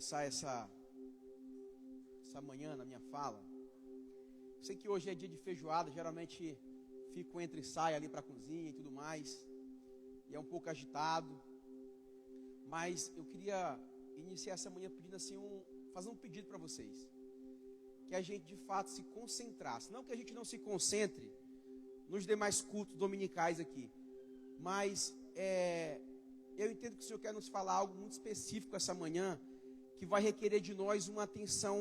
começar essa manhã na minha fala. Sei que hoje é dia de feijoada, geralmente fico entre e sai ali para a cozinha e tudo mais, e é um pouco agitado, mas eu queria iniciar essa manhã pedindo assim, fazer um pedido para vocês, que a gente de fato se concentrasse, não que a gente não se concentre nos demais cultos dominicais aqui, mas eu entendo que o Senhor quer nos falar algo muito específico essa manhã, que vai requerer de nós uma atenção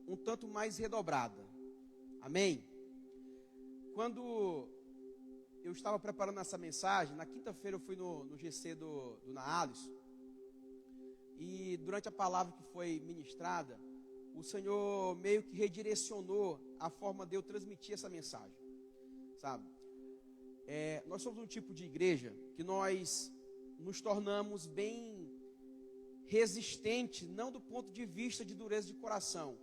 um tanto mais redobrada. Amém? Quando eu estava preparando essa mensagem, na quinta-feira eu fui no GC do Naales, e durante a palavra que foi ministrada, o Senhor meio que redirecionou a forma de eu transmitir essa mensagem, sabe? Nós somos um tipo de igreja que nós nos tornamos bem resistentes, não do ponto de vista de dureza de coração,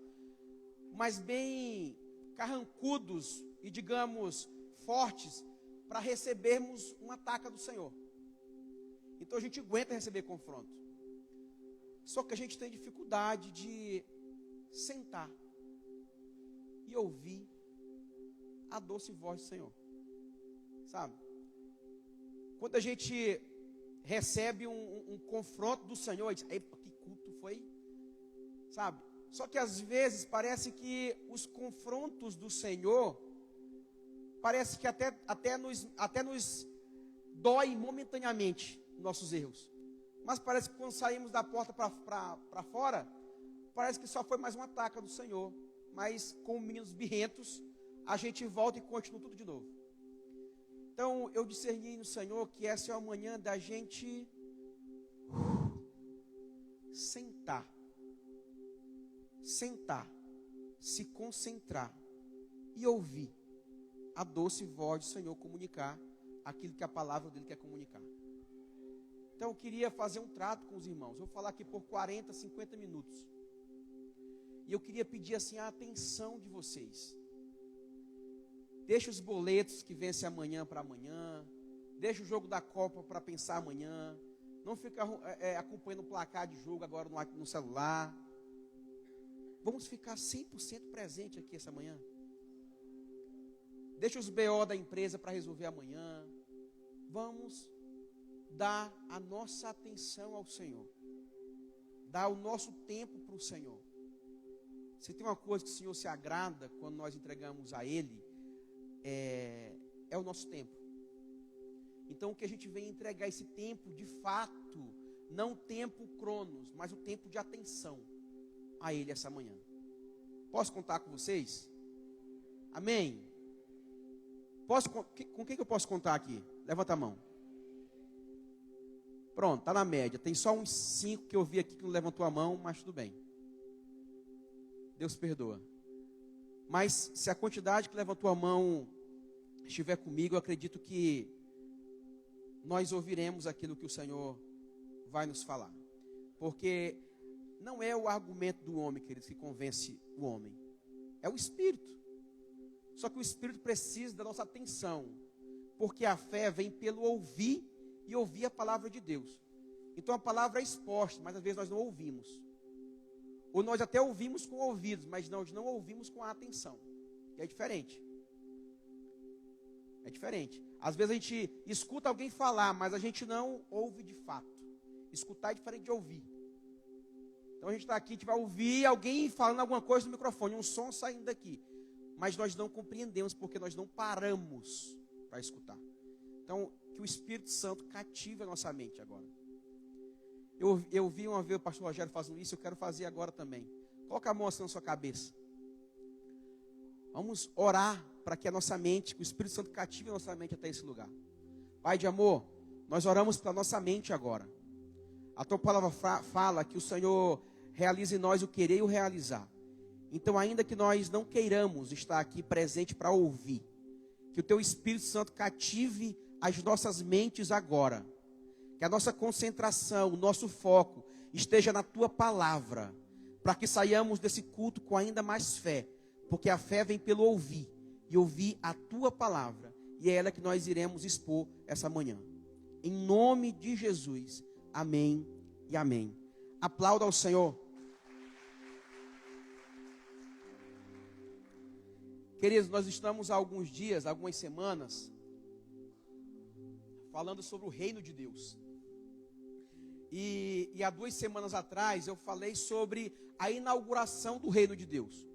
mas bem carrancudos e, digamos, fortes para recebermos uma ataque do Senhor. Então a gente aguenta receber confronto. Só que a gente tem dificuldade de sentar e ouvir a doce voz do Senhor, sabe? Quando a gente recebe um confronto do Senhor, a gente diz, epa, que culto foi, sabe? Só que às vezes parece que os confrontos do Senhor, parece que até nos dói momentaneamente nossos erros. Mas parece que quando saímos da porta para fora, parece que só foi mais um ataque do Senhor. Mas com meninos birrentos, a gente volta e continua tudo de novo. Então eu discerni no Senhor que essa é a manhã da gente sentar, se concentrar e ouvir a doce voz do Senhor comunicar aquilo que a palavra dele quer comunicar. Então eu queria fazer um trato com os irmãos. Eu vou falar aqui por 40, 50 minutos. E eu queria pedir assim a atenção de vocês. Deixa os boletos que vencem amanhã para amanhã. Deixa o jogo da Copa para pensar amanhã. Não fica acompanhando o placar de jogo agora no celular. Vamos ficar 100% presente aqui essa manhã. Deixa os BO da empresa para resolver amanhã. Vamos dar a nossa atenção ao Senhor. Dar o nosso tempo para o Senhor. Se tem uma coisa que o Senhor se agrada quando nós entregamos a Ele, é o nosso tempo. Então o que a gente vem entregar esse tempo de fato, não o tempo cronos, mas o tempo de atenção a Ele essa manhã. Posso contar com vocês? Amém? Com quem que eu posso contar aqui? Levanta a mão. Pronto, está na média. Tem só uns 5 que eu vi aqui que não levantou a mão, mas tudo bem. Deus perdoa. Mas se a quantidade que levantou a mão estiver comigo, eu acredito que nós ouviremos aquilo que o Senhor vai nos falar. Porque não é o argumento do homem, queridos, que convence o homem. É o Espírito. Só que o Espírito precisa da nossa atenção. Porque a fé vem pelo ouvir e ouvir a palavra de Deus. Então a palavra é exposta, mas às vezes nós não ouvimos. Ou nós até ouvimos com ouvidos, mas nós não ouvimos com a atenção. E é diferente. É diferente. Às vezes a gente escuta alguém falar, mas a gente não ouve de fato. Escutar é diferente de ouvir. Então a gente está aqui, a gente vai ouvir alguém falando alguma coisa no microfone, um som saindo daqui. Mas nós não compreendemos porque nós não paramos para escutar. Então, que o Espírito Santo cative a nossa mente agora. Eu vi uma vez o pastor Rogério fazendo isso, eu quero fazer agora também. Coloca a mão assim na sua cabeça. Vamos orar para que a nossa mente, que o Espírito Santo cative a nossa mente até esse lugar. Pai de amor, nós oramos para a nossa mente agora. A tua palavra fala que o Senhor realiza em nós o querer e o realizar. Então, ainda que nós não queiramos estar aqui presente para ouvir, que o teu Espírito Santo cative as nossas mentes agora. Que a nossa concentração, o nosso foco esteja na tua palavra, para que saiamos desse culto com ainda mais fé, porque a fé vem pelo ouvir, e ouvir a tua palavra, e é ela que nós iremos expor essa manhã. Em nome de Jesus, amém e amém. Aplauda ao Senhor. Queridos, nós estamos há alguns dias, algumas semanas, falando sobre o reino de Deus. E há 2 semanas atrás eu falei sobre a inauguração do reino de Deus.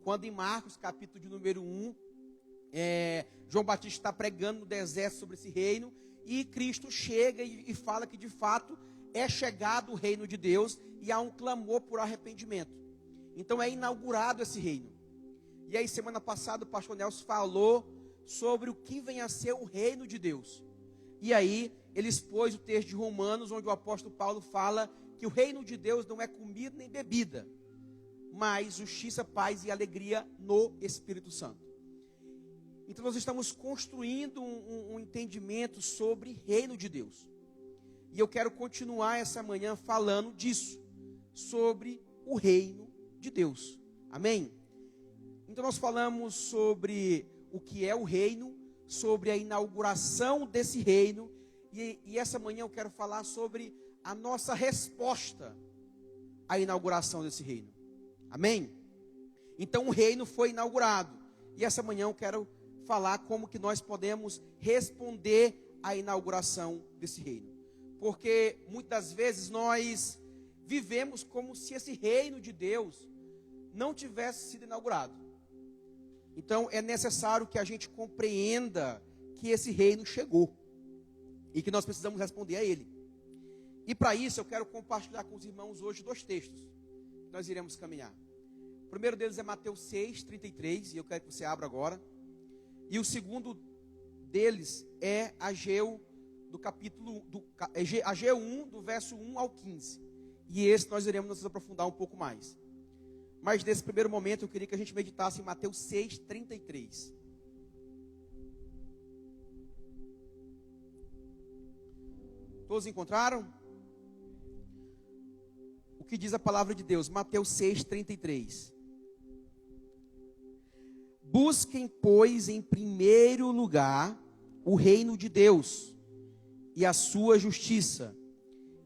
Quando em Marcos, capítulo de número 1, João Batista está pregando no deserto sobre esse reino, e Cristo chega e fala que de fato é chegado o reino de Deus, e há um clamor por arrependimento. Então é inaugurado esse reino. E aí semana passada o pastor Nelson falou sobre o que vem a ser o reino de Deus. E aí ele expôs o texto de Romanos, onde o apóstolo Paulo fala que o reino de Deus não é comida nem bebida, mas justiça, paz e alegria no Espírito Santo. Então nós estamos construindo um entendimento sobre reino de Deus. E eu quero continuar essa manhã falando disso, sobre o reino de Deus. Amém? Então nós falamos sobre o que é o reino, sobre a inauguração desse reino, e essa manhã eu quero falar sobre a nossa resposta à inauguração desse reino. Amém? Então o reino foi inaugurado, e essa manhã eu quero falar como que nós podemos responder à inauguração desse reino. Porque muitas vezes nós vivemos como se esse reino de Deus não tivesse sido inaugurado. Então é necessário que a gente compreenda que esse reino chegou e que nós precisamos responder a ele. E para isso eu quero compartilhar com os irmãos hoje 2 textos que nós iremos caminhar. O primeiro deles é Mateus 6, 33, e eu quero que você abra agora. E o segundo deles é Ageu, Ageu 1, do verso 1 ao 15. E esse nós iremos nos aprofundar um pouco mais. Mas nesse primeiro momento eu queria que a gente meditasse em Mateus 6, 33. Todos encontraram? O que diz a palavra de Deus? Mateus 6, 33. Busquem, pois, em primeiro lugar o reino de Deus e a sua justiça,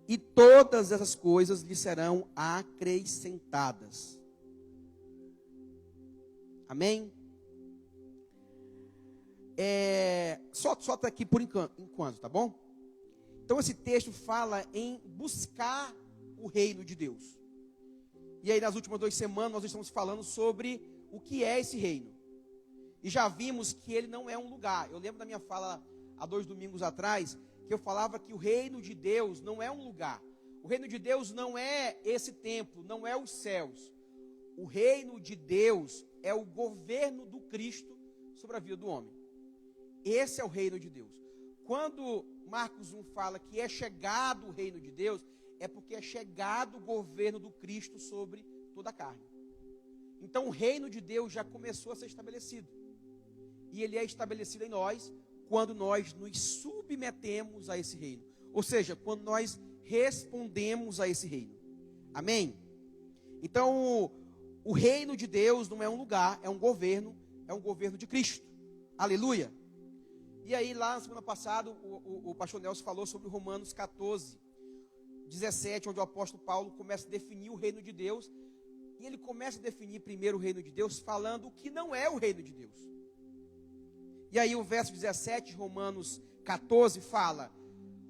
e todas essas coisas lhe serão acrescentadas. Amém? Só até aqui por enquanto, tá bom? Então esse texto fala em buscar o reino de Deus. E aí nas últimas 2 semanas nós estamos falando sobre o que é esse reino. E já vimos que ele não é um lugar. Eu lembro da minha fala há 2 domingos atrás, que eu falava que o reino de Deus não é um lugar. O reino de Deus não é esse templo, não é os céus. O reino de Deus é o governo do Cristo sobre a vida do homem. Esse é o reino de Deus. Quando Marcos 1 fala que é chegado o reino de Deus, é porque é chegado o governo do Cristo sobre toda a carne. Então o reino de Deus já começou a ser estabelecido. E ele é estabelecido em nós quando nós nos submetemos a esse reino. Ou seja, quando nós respondemos a esse reino. Amém? Então o reino de Deus não é um lugar, é um governo de Cristo. Aleluia. E aí lá na semana passada o pastor Nelson falou sobre Romanos 14, 17, onde o apóstolo Paulo começa a definir o reino de Deus. E ele começa a definir primeiro o reino de Deus falando o que não é o reino de Deus. E aí o verso 17 de Romanos 14 fala: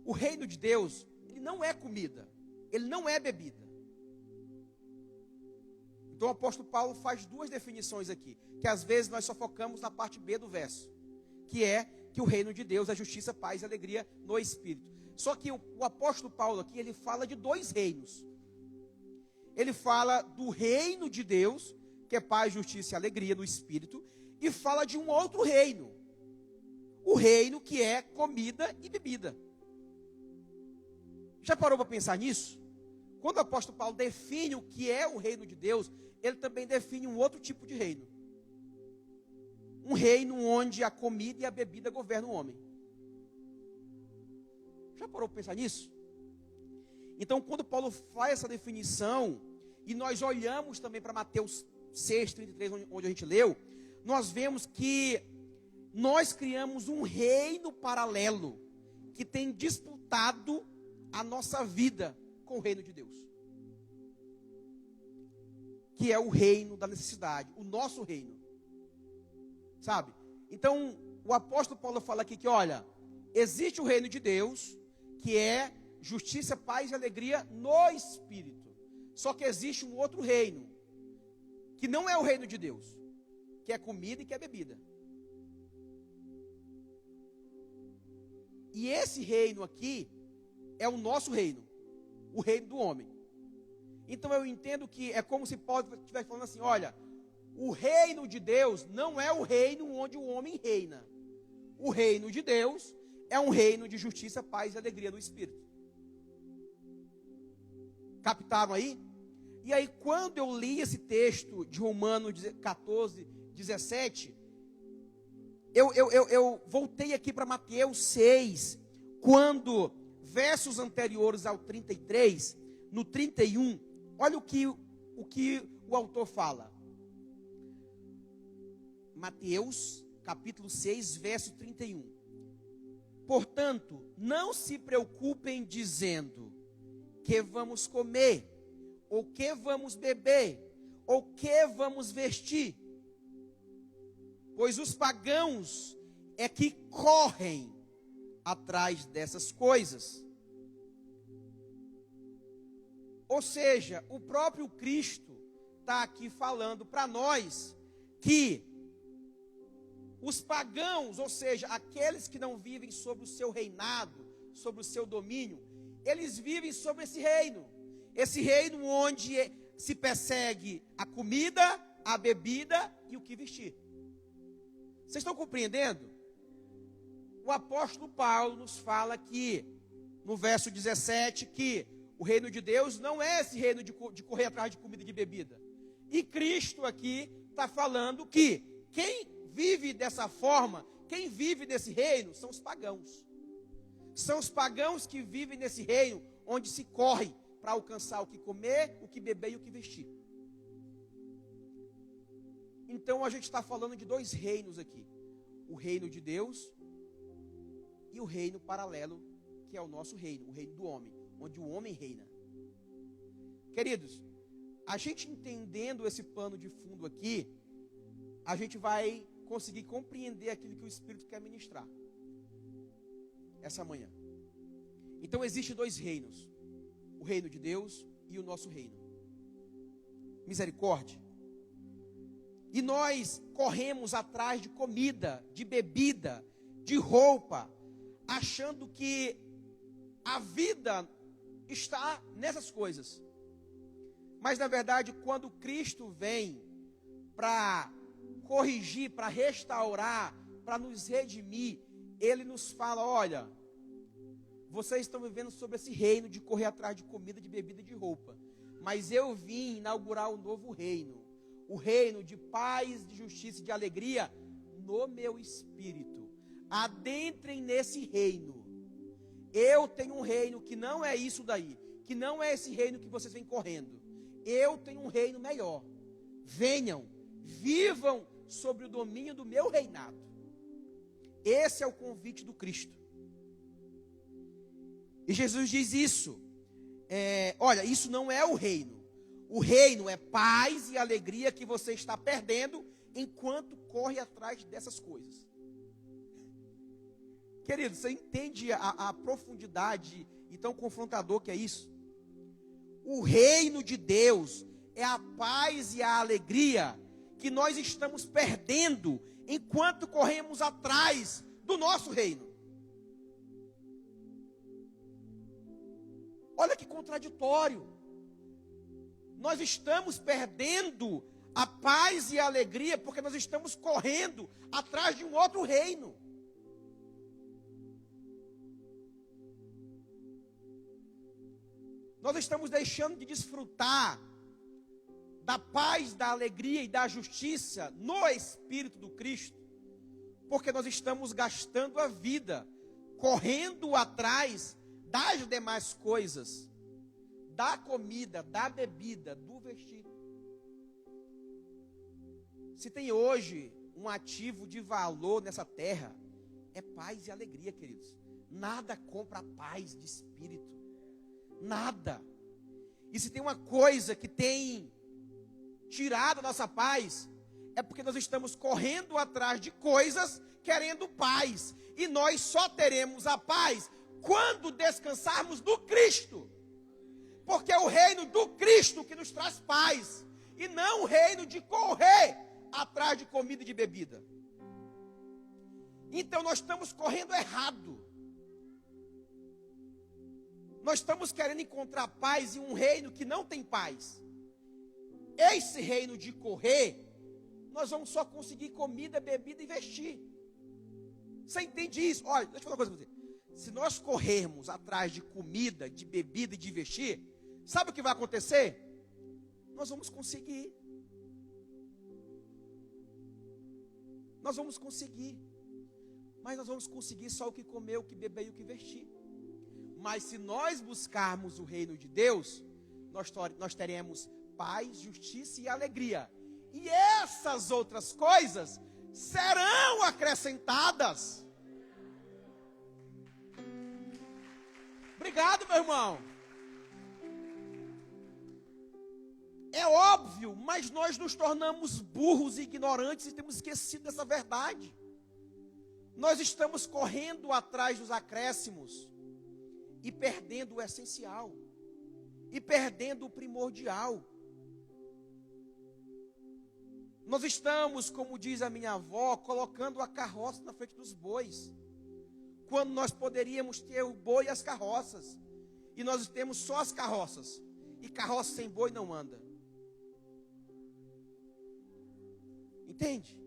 o reino de Deus, ele não é comida, ele não é bebida. Então o apóstolo Paulo faz 2 definições aqui, que às vezes nós só focamos na parte B do verso, que é que o reino de Deus é justiça, paz e alegria no Espírito. Só que o apóstolo Paulo aqui, ele fala de 2 reinos. Ele fala do reino de Deus, que é paz, justiça e alegria no Espírito, e fala de um outro reino, o reino que é comida e bebida. Já parou para pensar nisso? Quando o apóstolo Paulo define o que é o reino de Deus, ele também define um outro tipo de reino. Um reino onde a comida e a bebida governam o homem. Já parou para pensar nisso? Então, quando Paulo faz essa definição, e nós olhamos também para Mateus 6, 33, onde a gente leu, nós vemos que nós criamos um reino paralelo, que tem disputado a nossa vida com o reino de Deus. Que é o reino da necessidade, o nosso reino. sabe? Então, o apóstolo Paulo fala aqui que, olha, existe o reino de Deus, que é justiça, paz e alegria no Espírito. Só que existe um outro reino, que não é o reino de Deus, que é comida e que é bebida. E esse reino aqui é o nosso reino, o reino do homem. Então eu entendo que é como se Paulo estivesse falando assim, olha, o reino de Deus não é o reino onde o homem reina. O reino de Deus é um reino de justiça, paz e alegria no Espírito. Captaram aí? E aí, quando eu li esse texto de Romanos 14, 17, eu voltei aqui para Mateus 6, quando, versos anteriores ao 33, no 31, olha o que o autor fala. Mateus, capítulo 6, verso 31. Portanto, não se preocupem dizendo que vamos comer, ou que vamos beber, ou que vamos vestir, pois os pagãos é que correm atrás dessas coisas. Ou seja, o próprio Cristo está aqui falando para nós que os pagãos, ou seja, aqueles que não vivem sobre o seu reinado, sobre o seu domínio, eles vivem sobre esse reino onde se persegue a comida, a bebida e o que vestir. Vocês estão compreendendo? O apóstolo Paulo nos fala que, no verso 17, que o reino de Deus não é esse reino de correr atrás de comida e de bebida. E Cristo aqui está falando que quem vive dessa forma, quem vive nesse reino, são os pagãos. São os pagãos que vivem nesse reino, onde se corre para alcançar o que comer, o que beber e o que vestir. Então a gente está falando de dois reinos aqui. O reino de Deus e o reino paralelo, que é o nosso reino, o reino do homem, onde o homem reina. Queridos, a gente entendendo esse pano de fundo aqui, a gente vai conseguir compreender aquilo que o Espírito quer ministrar essa manhã. Então existem dois reinos, o reino de Deus e o nosso reino. Misericórdia. E nós corremos atrás de comida, de bebida, de roupa, achando que a vida está nessas coisas. Mas na verdade, quando Cristo vem para corrigir, para restaurar, para nos redimir, Ele nos fala, olha, vocês estão vivendo sobre esse reino de correr atrás de comida, de bebida e de roupa. Mas eu vim inaugurar um novo reino. O reino de paz, de justiça e de alegria no meu espírito. Adentrem nesse reino. Eu tenho um reino que não é isso daí. Que não é esse reino que vocês vêm correndo. Eu tenho um reino melhor. Venham, vivam sobre o domínio do meu reinado. Esse é o convite do Cristo. E Jesus diz isso. Olha, isso não é o reino. O reino é paz e alegria que você está perdendo enquanto corre atrás dessas coisas. Querido, você entende a profundidade e tão confrontador que é isso? O reino de Deus é a paz e a alegria que nós estamos perdendo enquanto corremos atrás do nosso reino. Olha que contraditório. Nós estamos perdendo a paz e a alegria porque nós estamos correndo atrás de um outro reino. Nós estamos deixando de desfrutar da paz, da alegria e da justiça no Espírito do Cristo, porque nós estamos gastando a vida correndo atrás das demais coisas, da comida, da bebida, do vestir. Se tem hoje um ativo de valor nessa terra, é paz e alegria, queridos. Nada compra a paz de espírito. Nada. E se tem uma coisa que tem tirado a nossa paz, é porque nós estamos correndo atrás de coisas, querendo paz. E nós só teremos a paz quando descansarmos no Cristo. Porque é o reino do Cristo que nos traz paz. E não o reino de correr atrás de comida e de bebida. Então nós estamos correndo errado. Nós estamos querendo encontrar paz em um reino que não tem paz. Esse reino de correr, nós vamos só conseguir comida, bebida e vestir. Você entende isso? Olha, deixa eu falar uma coisa para você. Se nós corrermos atrás de comida, de bebida e de vestir, sabe o que vai acontecer? Nós vamos conseguir. Nós vamos conseguir. Mas nós vamos conseguir só o que comer, o que beber e o que vestir. Mas se nós buscarmos o reino de Deus, nós teremos paz, justiça e alegria. E essas outras coisas serão acrescentadas. Obrigado, meu irmão. É óbvio, mas nós nos tornamos burros e ignorantes e temos esquecido dessa verdade. Nós estamos correndo atrás dos acréscimos e perdendo o essencial, e perdendo o primordial. Nós estamos, como diz a minha avó, colocando a carroça na frente dos bois, quando nós poderíamos ter o boi e as carroças, e nós temos só as carroças, e carroça sem boi não anda. Entende?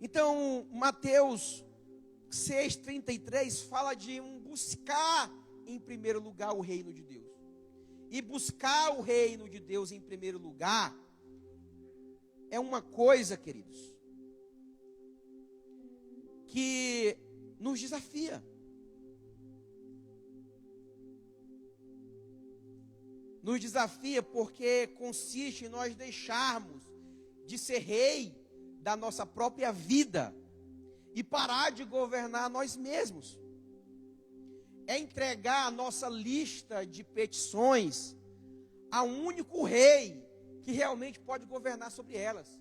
Então, Mateus 6,33 fala de buscar em primeiro lugar o reino de Deus. E buscar o reino de Deus em primeiro lugar é uma coisa, queridos, que nos desafia. Nos desafia porque consiste em nós deixarmos de ser rei da nossa própria vida e parar de governar nós mesmos. É entregar a nossa lista de petições a um único rei que realmente pode governar sobre elas.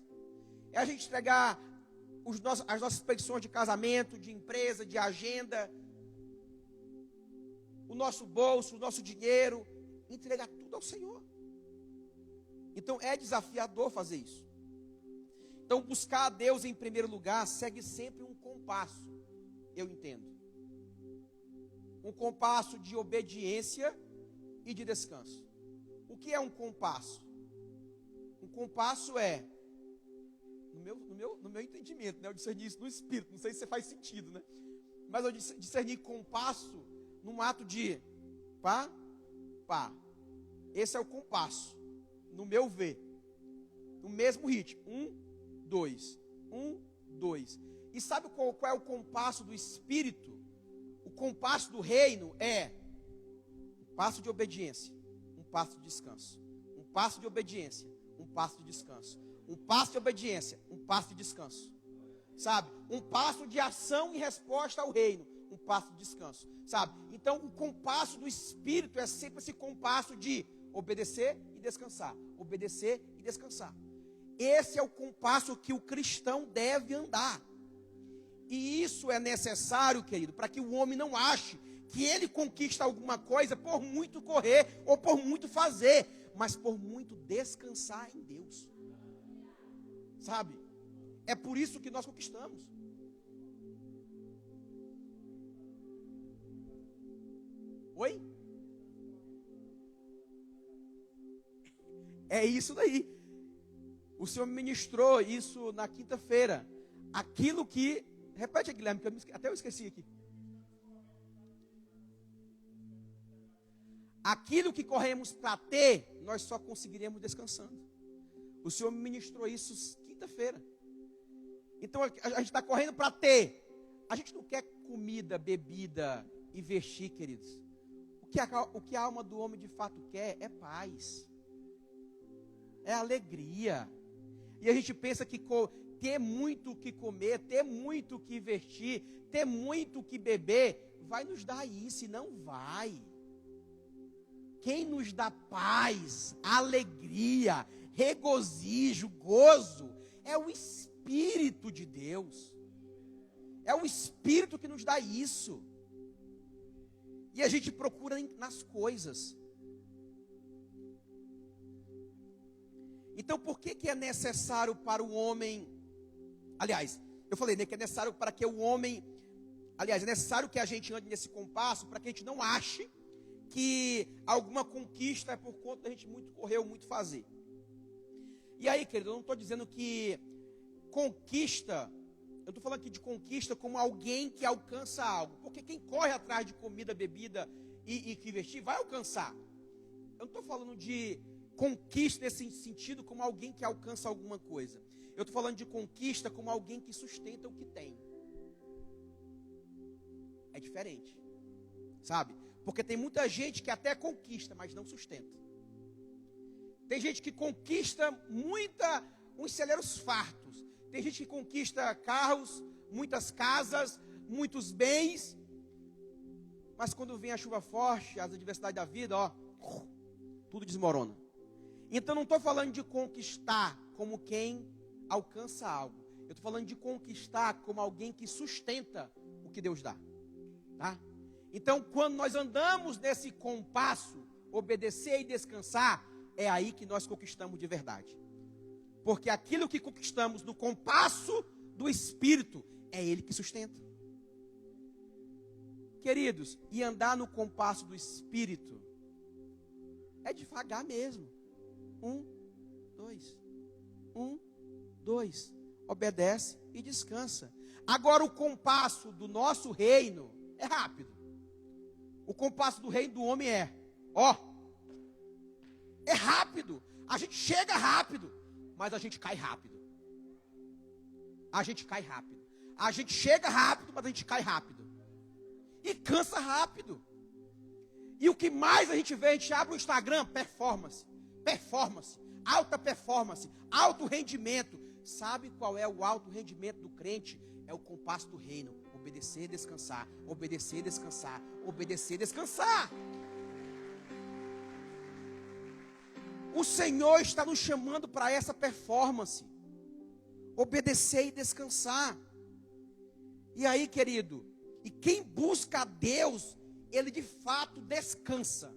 É a gente entregar as nossas petições de casamento, de empresa, de agenda, o nosso bolso, o nosso dinheiro, entregar tudo ao Senhor. Então é desafiador fazer isso. Então buscar a Deus em primeiro lugar segue sempre um compasso, eu entendo. Um compasso de obediência e de descanso. O que é um compasso? Um compasso é, no meu entendimento, né? Eu discerni isso no espírito, não sei se faz sentido, né? Mas eu discerni compasso num ato de pá, pá. Esse é o compasso, no meu ver. No mesmo ritmo. 1, 2. 1, 2. E sabe qual é o compasso do Espírito? O compasso do reino é um passo de obediência, um passo de descanso. Um passo de obediência, um passo de descanso. Um passo de obediência, um passo de descanso. Sabe? Um passo de ação em resposta ao reino, um passo de descanso. Sabe? Então o compasso do Espírito é sempre esse compasso de obedecer e descansar. Obedecer e descansar. Esse é o compasso que o cristão deve andar. E isso é necessário, querido, para que o homem não ache que ele conquista alguma coisa por muito correr ou por muito fazer, mas por muito descansar em Deus. Sabe? É por isso que nós conquistamos. Oi? É isso daí. O Senhor me ministrou isso na quinta-feira. Aquilo que... Repete, Guilherme, que até eu esqueci aqui. Aquilo que corremos para ter, nós só conseguiremos descansando. O Senhor me ministrou isso quinta-feira. Então a gente está correndo para ter. A gente não quer comida, bebida e vestir, queridos. O que a alma do homem de fato quer é paz. É alegria. E a gente pensa que ter muito o que comer, ter muito o que vestir, ter muito o que beber, vai nos dar isso, e não vai. Quem nos dá paz, alegria, regozijo, gozo, é o Espírito de Deus. É o Espírito que nos dá isso. E a gente procura nas coisas. Então, por que é necessário para o homem... Aliás, eu falei, né, que é necessário para que o homem... Aliás, é necessário que a gente ande nesse compasso para que a gente não ache que alguma conquista é por conta da gente muito correr ou muito fazer. E aí, querido, eu não estou dizendo que conquista... Eu estou falando aqui de conquista como alguém que alcança algo. Porque quem corre atrás de comida, bebida e que vestir, vai alcançar. Eu não estou falando de conquista nesse sentido como alguém que alcança alguma coisa. Eu estou falando de conquista como alguém que sustenta o que tem. É diferente. Sabe? Porque tem muita gente que até conquista, mas não sustenta. Tem gente que conquista uns celeiros fartos. Tem gente que conquista carros, muitas casas, muitos bens. Mas quando vem a chuva forte, as adversidades da vida, ó, tudo desmorona. Então não estou falando de conquistar como quem alcança algo. Eu estou falando de conquistar como alguém que sustenta o que Deus dá. Tá? Então quando nós andamos nesse compasso, obedecer e descansar, é aí que nós conquistamos de verdade. Porque aquilo que conquistamos no compasso do Espírito, é Ele que sustenta. Queridos, e andar no compasso do Espírito, é devagar mesmo. 1, 2. 1, 2. Obedece e descansa. Agora o compasso do nosso reino é rápido. O compasso do reino do homem é rápido. A gente chega rápido. Mas a gente cai rápido. A gente cai rápido. A gente chega rápido, mas a gente cai rápido. E cansa rápido. E o que mais a gente vê, a gente abre o Instagram, performance, alta performance, alto rendimento. Sabe qual é o alto rendimento do crente? É o compasso do reino. Obedecer e descansar. Obedecer e descansar. Obedecer e descansar. O Senhor está nos chamando para essa performance. Obedecer e descansar. E aí, querido, e quem busca a Deus, ele de fato descansa.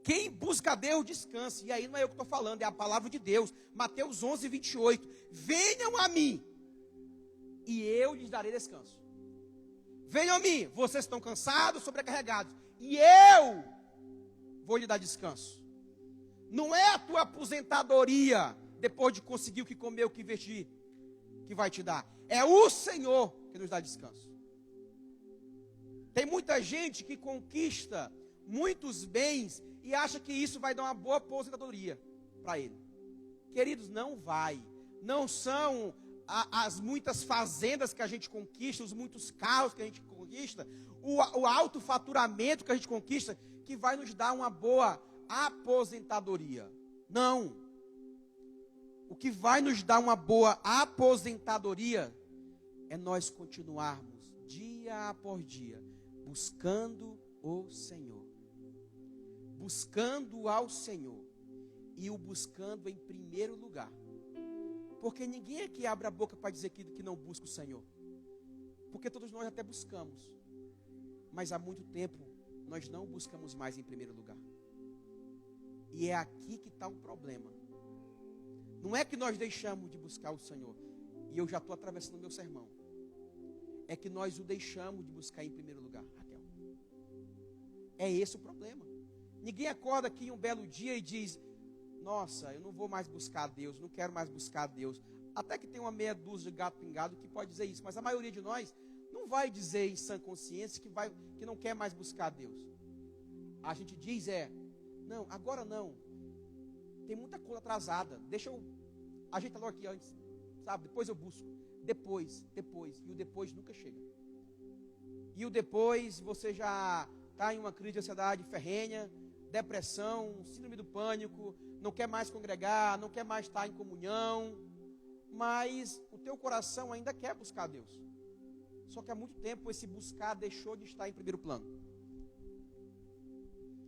Quem busca a Deus, descansa. E aí não é eu que estou falando, é a palavra de Deus. Mateus 11, 28. Venham a mim, e eu lhes darei descanso. Venham a mim, vocês estão cansados, sobrecarregados, e eu vou lhe dar descanso. Não é a tua aposentadoria, depois de conseguir o que comer, o que vestir, que vai te dar. É o Senhor que nos dá descanso. Tem muita gente que conquista muitos bens e acha que isso vai dar uma boa aposentadoria para ele. Queridos, não vai. Não são as muitas fazendas que a gente conquista, os muitos carros que a gente conquista, o alto faturamento que a gente conquista, que vai nos dar uma boa aposentadoria. Não. O que vai nos dar uma boa aposentadoria é nós continuarmos dia após dia buscando o Senhor. Buscando ao Senhor. E o buscando em primeiro lugar. Porque ninguém aqui abre a boca para dizer que não busca o Senhor. Porque todos nós até buscamos. Mas há muito tempo nós não buscamos mais em primeiro lugar. E é aqui que está um problema. Não é que nós deixamos de buscar o Senhor. E eu já estou atravessando o meu sermão. É que nós o deixamos de buscar em primeiro lugar, Raquel. É esse o problema. Ninguém acorda aqui um belo dia e diz: nossa, eu não vou mais buscar a Deus, não quero mais buscar a Deus. Até que tem uma meia dúzia de gato pingado que pode dizer isso. Mas a maioria de nós não vai dizer em sã consciência que não quer mais buscar a Deus. A gente diz não, agora não. Tem muita coisa atrasada. Deixa eu ajeitar logo aqui antes. Sabe? Depois eu busco. Depois. E o depois nunca chega. E o depois você já está em uma crise de ansiedade ferrenha, depressão, síndrome do pânico, não quer mais congregar, não quer mais estar em comunhão, mas o teu coração ainda quer buscar a Deus. Só que há muito tempo esse buscar deixou de estar em primeiro plano.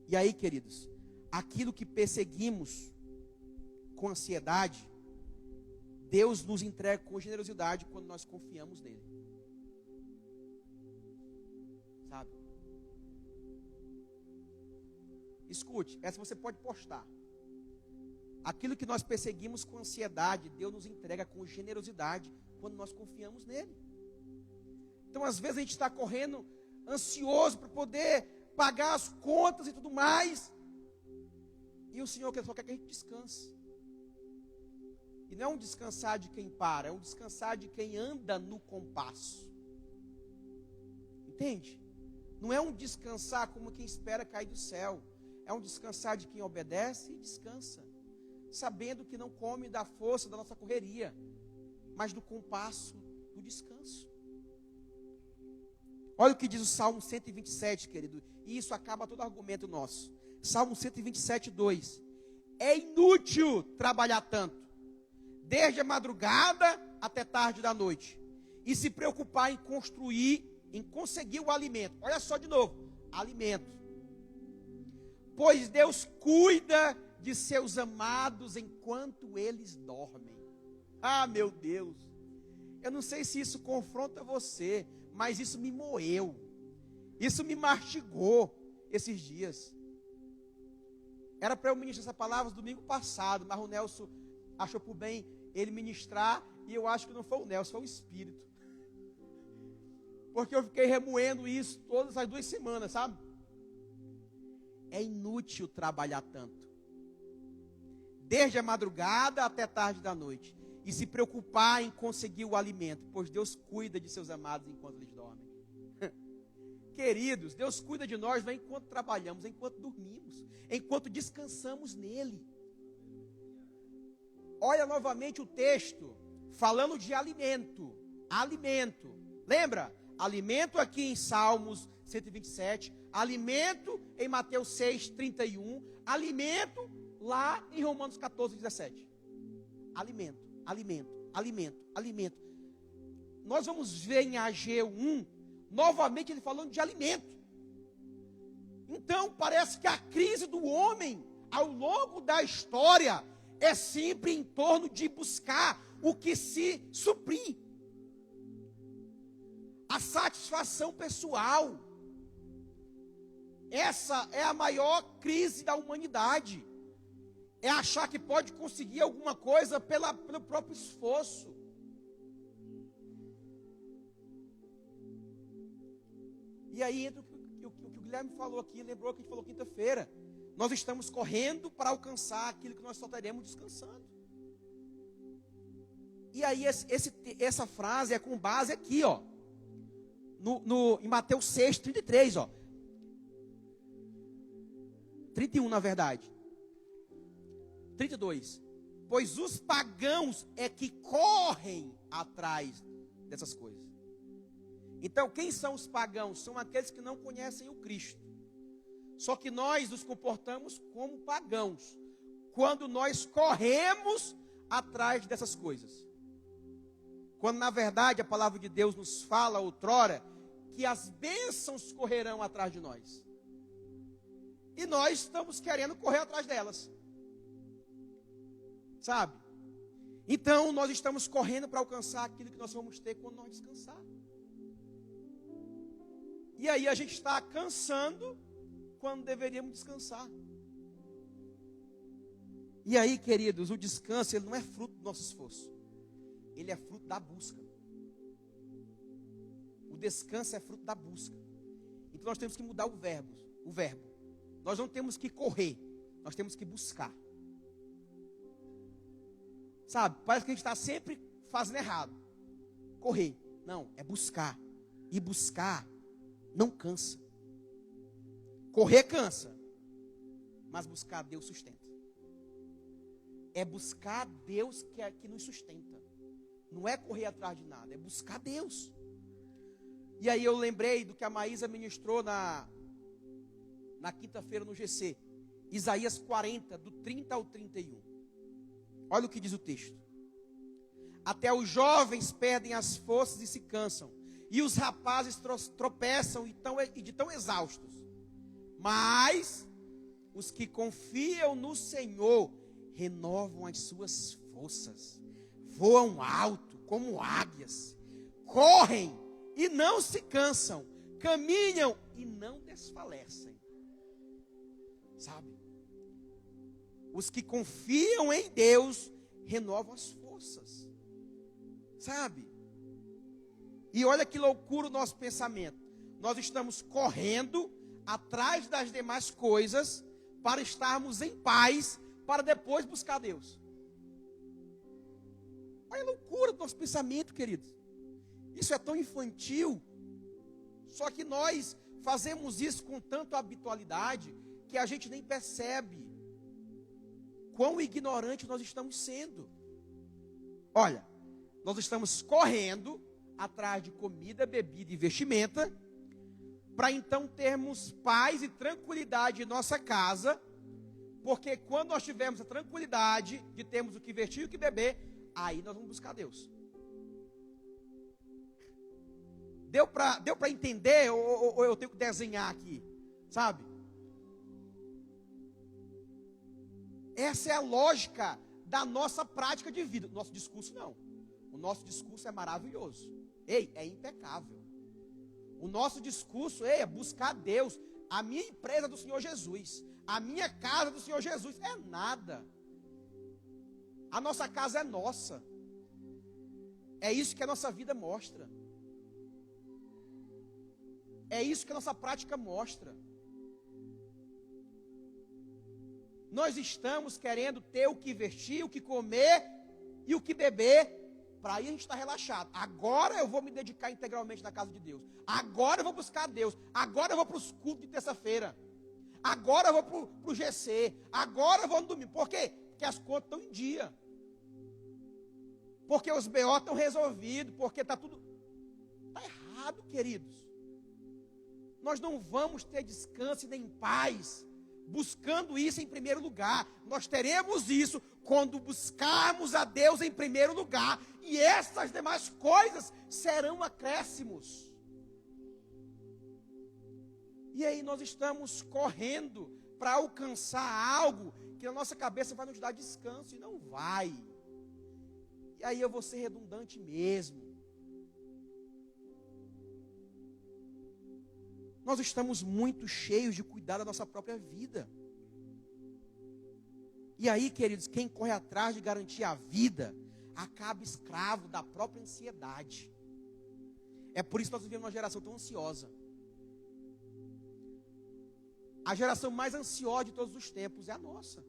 E aí, queridos, aquilo que perseguimos com ansiedade, Deus nos entrega com generosidade quando nós confiamos nele. Sabe? Escute, essa você pode postar. Aquilo que nós perseguimos com ansiedade, Deus nos entrega com generosidade quando nós confiamos nele. Então, às vezes, a gente está correndo ansioso para poder pagar as contas e tudo mais. E o Senhor só quer que a gente descanse. E não é um descansar de quem para, é um descansar de quem anda no compasso. Entende? Não é um descansar como quem espera cair do céu. É um descansar de quem obedece e descansa, sabendo que não come da força da nossa correria, mas do compasso do descanso. Olha o que diz o Salmo 127, querido, e isso acaba todo argumento nosso. Salmo 127, 2. É inútil trabalhar tanto, desde a madrugada até tarde da noite, e se preocupar em conseguir o alimento. Olha só de novo, alimento. Pois Deus cuida de seus amados enquanto eles dormem. Ah, meu Deus, eu não sei se isso confronta você, mas isso me moeu, isso me mastigou esses dias. Era para eu ministrar essa palavra no domingo passado, mas o Nelson achou por bem ele ministrar, e eu acho que não foi o Nelson, foi o Espírito. Porque eu fiquei remoendo isso todas as 2 semanas, sabe? É inútil trabalhar tanto, desde a madrugada até tarde da noite, e se preocupar em conseguir o alimento, pois Deus cuida de seus amados enquanto eles dormem. Queridos, Deus cuida de nós não é enquanto trabalhamos, é enquanto dormimos, é enquanto descansamos nele. Olha novamente o texto, falando de alimento. Alimento, lembra? Alimento aqui em Salmos 127, alimento em Mateus 6, 31, alimento lá em Romanos 14, 17. Alimento, alimento, alimento, alimento. Nós vamos ver em Ageu 1, novamente ele falando de alimento. Então parece que a crise do homem, ao longo da história, é sempre em torno de buscar o que se suprir. A satisfação pessoal. Essa é a maior crise da humanidade. É achar que pode conseguir alguma coisa pelo próprio esforço. E aí entra o que o Guilherme falou aqui, lembrou que a gente falou quinta-feira. Nós estamos correndo para alcançar aquilo que nós só teremos descansando. E aí essa frase é com base aqui, ó. Em Mateus 6, 33, ó. 31, na verdade. 32. Pois os pagãos é que correm atrás dessas coisas. Então, quem são os pagãos? São aqueles que não conhecem o Cristo. Só que nós nos comportamos como pagãos, quando nós corremos atrás dessas coisas. Quando, na verdade, a palavra de Deus nos fala outrora que as bênçãos correrão atrás de nós. E nós estamos querendo correr atrás delas. Sabe? Então, nós estamos correndo para alcançar aquilo que nós vamos ter quando nós descansar. E aí a gente está cansando quando deveríamos descansar. E aí, queridos, o descanso ele não é fruto do nosso esforço. Ele é fruto da busca. O descanso é fruto da busca. Então nós temos que mudar o verbo. Nós não temos que correr, nós temos que buscar. Sabe, parece que a gente está sempre fazendo errado. Correr, não, é buscar. E buscar não cansa. Correr cansa, mas buscar Deus sustenta. É buscar Deus que nos sustenta. Não é correr atrás de nada, é buscar Deus. E aí eu lembrei do que a Maísa ministrou na quinta-feira no GC. Isaías 40, do 30 ao 31. Olha o que diz o texto. Até os jovens perdem as forças e se cansam, e os rapazes tropeçam e de tão exaustos. Mas os que confiam no Senhor renovam as suas forças, voam alto como águias, correm e não se cansam, caminham e não desfalecem. Sabe? Os que confiam em Deus renovam as forças. Sabe? E olha que loucura o nosso pensamento. Nós estamos correndo atrás das demais coisas para estarmos em paz, para depois buscar Deus. Olha a loucura do nosso pensamento, queridos. Isso é tão infantil. Só que nós fazemos isso com tanta habitualidade que a gente nem percebe quão ignorante nós estamos sendo. Olha, nós estamos correndo atrás de comida, bebida e vestimenta, para então termos paz e tranquilidade em nossa casa, porque quando nós tivermos a tranquilidade de termos o que vestir e o que beber, aí nós vamos buscar Deus. Deu para entender ou eu tenho que desenhar aqui, sabe? Essa é a lógica da nossa prática de vida. Nosso discurso não. O nosso discurso é maravilhoso. Ei, é impecável. O nosso discurso, é buscar Deus. A minha empresa é do Senhor Jesus. A minha casa é do Senhor Jesus. É nada. A nossa casa é nossa. É isso que a nossa vida mostra. É isso que a nossa prática mostra. Nós estamos querendo ter o que vestir, o que comer e o que beber, para aí a gente estar relaxado. Agora eu vou me dedicar integralmente na casa de Deus. Agora eu vou buscar Deus. Agora eu vou para os cultos de terça-feira. Agora eu vou para o GC. Agora eu vou no domingo. Por quê? Porque as contas estão em dia. Porque os BO estão resolvidos. Porque está tudo... Está errado, queridos. Nós não vamos ter descanso e nem paz buscando isso em primeiro lugar. Nós teremos isso quando buscarmos a Deus em primeiro lugar. E essas demais coisas serão acréscimos. E aí nós estamos correndo para alcançar algo que na nossa cabeça vai nos dar descanso. E não vai. E aí eu vou ser redundante mesmo. Nós estamos muito cheios de cuidar da nossa própria vida. E aí, queridos, quem corre atrás de garantir a vida, acaba escravo da própria ansiedade. É por isso que nós vivemos uma geração tão ansiosa. A geração mais ansiosa de todos os tempos é a nossa.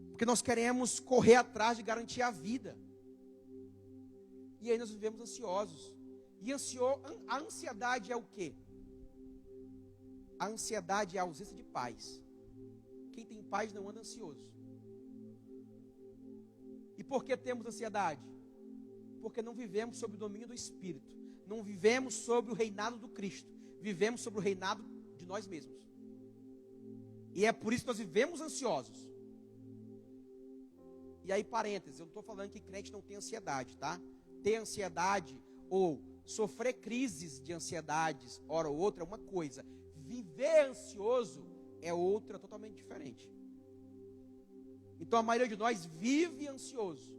Porque nós queremos correr atrás de garantir a vida. E aí nós vivemos ansiosos. E a ansiedade é o quê? A ansiedade é a ausência de paz. Quem tem paz não anda ansioso. E por que temos ansiedade? Porque não vivemos sob o domínio do Espírito. Não vivemos sob o reinado do Cristo. Vivemos sob o reinado de nós mesmos. E é por isso que nós vivemos ansiosos. E aí, parênteses, eu não estou falando que crente não tem ansiedade, tá? Ter ansiedade ou sofrer crises de ansiedades, hora ou outra, é uma coisa. Viver ansioso é outra, totalmente diferente. Então a maioria de nós vive ansioso.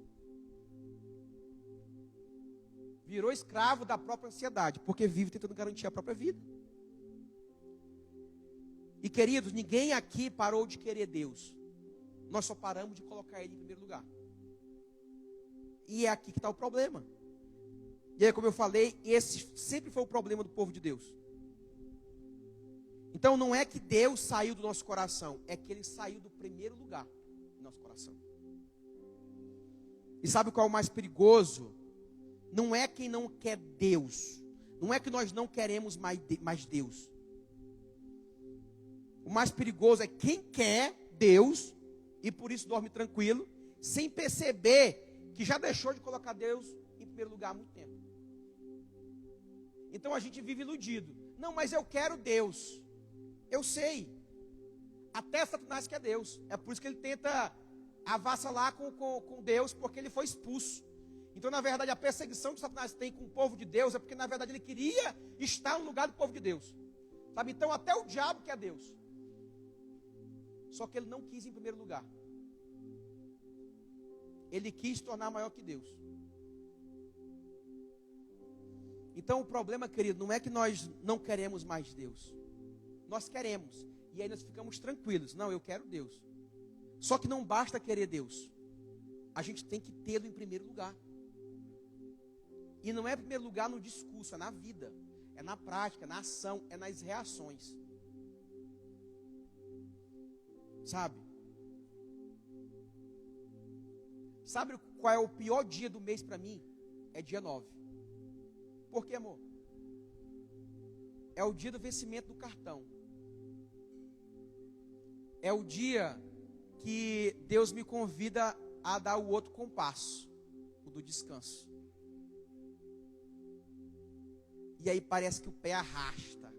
Virou escravo da própria ansiedade, porque vive tentando garantir a própria vida. E queridos, ninguém aqui parou de querer Deus. Nós só paramos de colocar Ele em primeiro lugar. E é aqui que está o problema. E aí, como eu falei, esse sempre foi o problema do povo de Deus. Então, não é que Deus saiu do nosso coração, é que Ele saiu do primeiro lugar do nosso coração. E sabe qual é o mais perigoso? Não é quem não quer Deus. Não é que nós não queremos mais Deus. O mais perigoso é quem quer Deus e por isso dorme tranquilo, sem perceber que já deixou de colocar Deus em primeiro lugar há muito tempo. Então a gente vive iludido. Não, mas eu quero Deus. Eu sei. Até Satanás quer Deus. É por isso que ele tenta avassalar com Deus, porque ele foi expulso. Então, na verdade, a perseguição que Satanás tem com o povo de Deus é porque, na verdade, ele queria estar no lugar do povo de Deus. Sabe? Então, até o diabo quer Deus. Só que ele não quis em primeiro lugar. Ele quis se tornar maior que Deus. Então o problema, querido, não é que nós não queremos mais Deus. Nós queremos. E aí nós ficamos tranquilos. Não, eu quero Deus. Só que não basta querer Deus. A gente tem que tê-lo em primeiro lugar. E não é em primeiro lugar no discurso, é na vida. É na prática, é na ação, é nas reações. Sabe? Sabe qual é o pior dia do mês para mim? É dia 9. Por quê, amor? É o dia do vencimento do cartão. É o dia que Deus me convida a dar o outro compasso, o do descanso. E aí parece que o pé arrasta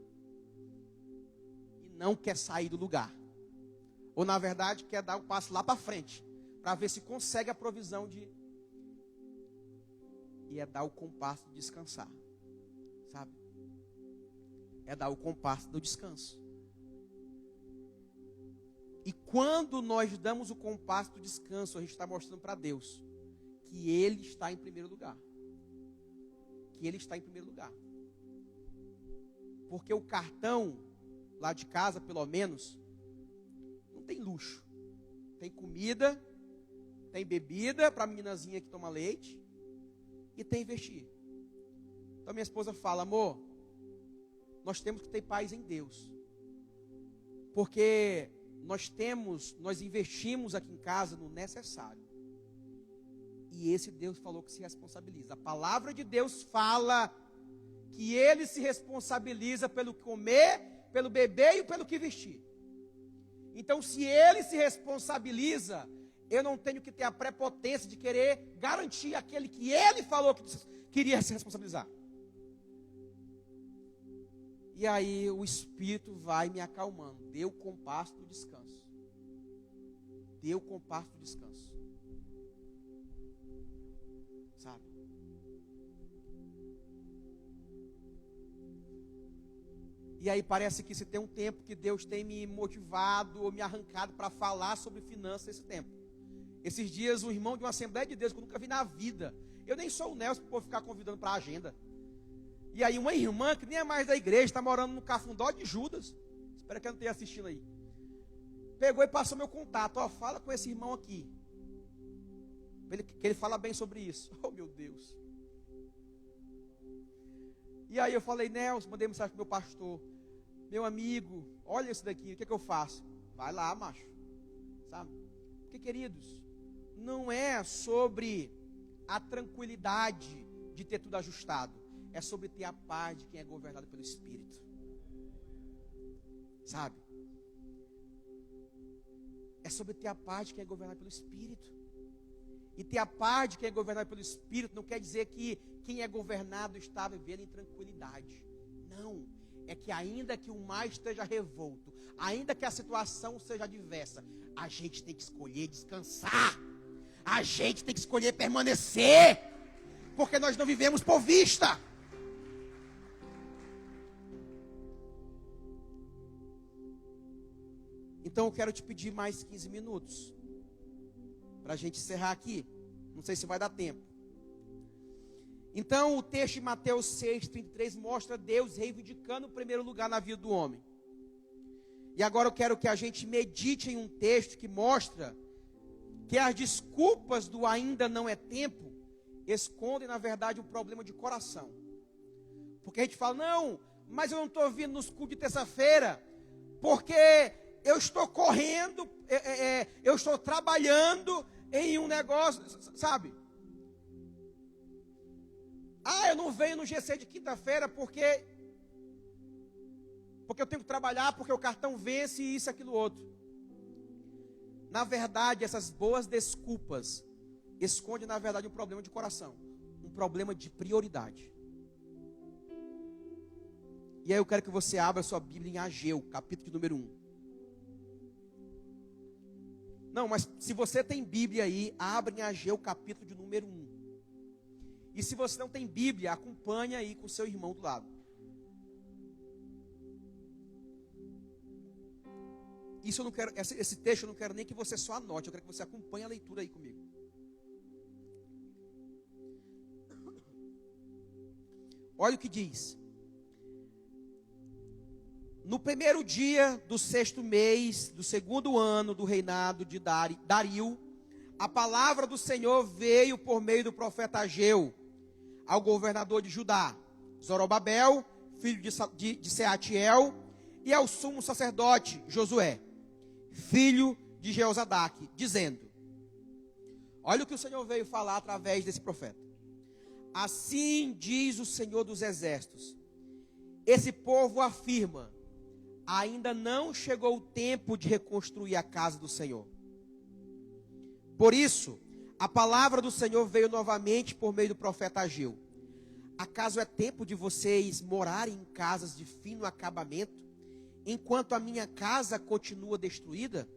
e não quer sair do lugar. Ou na verdade quer dar o passo lá para frente, para ver se consegue a provisão de... E é dar o compasso de descansar, sabe? É dar o compasso do descanso. E quando nós damos o compasso do descanso, a gente está mostrando para Deus que Ele está em primeiro lugar. Que Ele está em primeiro lugar. Porque o cartão, lá de casa, pelo menos, não tem luxo. Tem comida, tem bebida para a meninazinha que toma leite e tem investir. Então minha esposa fala, amor, nós temos que ter paz em Deus. Porque nós investimos aqui em casa no necessário. E esse Deus falou que se responsabiliza. A palavra de Deus fala que Ele se responsabiliza pelo comer, pelo beber e pelo que vestir. Então, se Ele se responsabiliza, eu não tenho que ter a prepotência de querer garantir aquele que Ele falou que queria se responsabilizar. E aí o Espírito vai me acalmando. Dê o compasso do descanso. Dê o compasso do descanso. Sabe? E aí parece que se tem um tempo que Deus tem me motivado ou me arrancado para falar sobre finanças esse tempo. Esses dias um irmão de uma Assembleia de Deus que eu nunca vi na vida. Eu nem sou o Nelson para ficar convidando para a agenda. E aí uma irmã que nem é mais da igreja, está morando no Cafundó de Judas. Espero que ela não esteja assistindo aí. Pegou e passou meu contato. Ó, fala com esse irmão aqui. Que ele fala bem sobre isso. Oh, meu Deus. E aí eu falei, Nelson, mandei mensagem para o meu pastor. Meu amigo, olha isso daqui, o que é que eu faço? Vai lá, macho. Sabe? Porque, queridos, não é sobre a tranquilidade de ter tudo ajustado. É sobre ter a paz de quem é governado pelo Espírito. Sabe? É sobre ter a paz de quem é governado pelo Espírito. E ter a paz de quem é governado pelo Espírito não quer dizer que quem é governado está vivendo em tranquilidade. Não. É que ainda que o mar esteja revolto, ainda que a situação seja adversa, a gente tem que escolher descansar. A gente tem que escolher permanecer. Porque nós não vivemos por vista. Então eu quero te pedir mais 15 minutos para a gente encerrar aqui. Não sei se vai dar tempo. Então o texto de Mateus 6,33 mostra Deus reivindicando o primeiro lugar na vida do homem. E agora eu quero que a gente medite em um texto que mostra que as desculpas do ainda não é tempo escondem na verdade um problema de coração. Porque a gente fala, não, mas eu não estou vindo nos cultos de terça-feira, porque eu estou correndo, eu estou trabalhando em um negócio, sabe? Ah, eu não venho no GC de quinta-feira porque eu tenho que trabalhar, porque o cartão vence e isso, aquilo, outro. Na verdade, essas boas desculpas escondem, na verdade, um problema de coração. Um problema de prioridade. E aí eu quero que você abra sua Bíblia em Ageu, capítulo de número 1. Não, mas se você tem Bíblia aí, abre em Ageu, capítulo de número 1. E se você não tem Bíblia, acompanha aí com o seu irmão do lado. isso eu não quero, esse texto eu não quero nem que você só anote, eu quero que você acompanhe a leitura aí comigo. Olha o que diz. No primeiro dia do 6º mês, do 2º ano do reinado de Dario, a palavra do Senhor veio por meio do profeta Ageu ao governador de Judá, Zorobabel, filho de Seatiel, e ao sumo sacerdote Josué, filho de Jeozadaque, dizendo: olha o que o Senhor veio falar através desse profeta. Assim diz o Senhor dos Exércitos: esse povo afirma, ainda não chegou o tempo de reconstruir a casa do Senhor. Por isso, a palavra do Senhor veio novamente por meio do profeta Ageu. Acaso é tempo de vocês morarem em casas de fino acabamento, enquanto a minha casa continua destruída?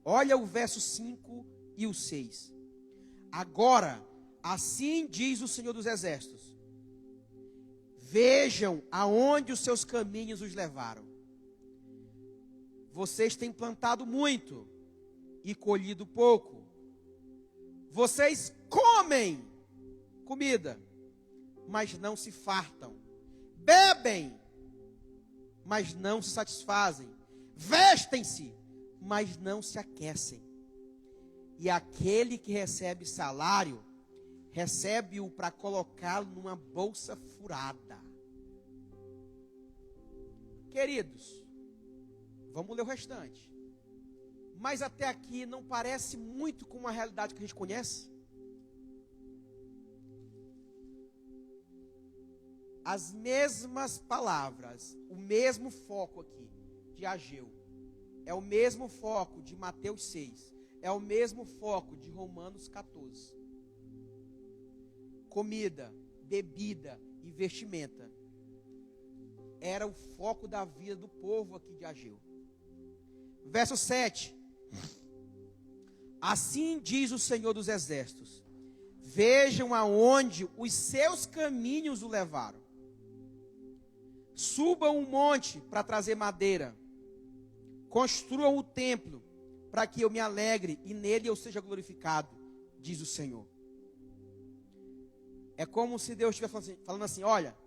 Olha o verso 5 e o 6. Agora, assim diz o Senhor dos Exércitos: vejam aonde os seus caminhos os levaram. Vocês têm plantado muito e colhido pouco. Vocês comem comida, mas não se fartam. Bebem, mas não se satisfazem. Vestem-se, mas não se aquecem. E aquele que recebe salário, recebe-o para colocá-lo numa bolsa furada. Queridos, vamos ler o restante. Mas até aqui não parece muito com uma realidade que a gente conhece? As mesmas palavras, o mesmo foco aqui de Ageu, é o mesmo foco de Mateus 6, é o mesmo foco de Romanos 14. Comida, bebida e vestimenta era o foco da vida do povo aqui de Ageu. Verso 7. Assim diz o Senhor dos Exércitos: vejam aonde os seus caminhos o levaram. Subam um monte para trazer madeira. Construam o templo para que eu me alegre e nele eu seja glorificado, diz o Senhor. É como se Deus estivesse falando assim: olha,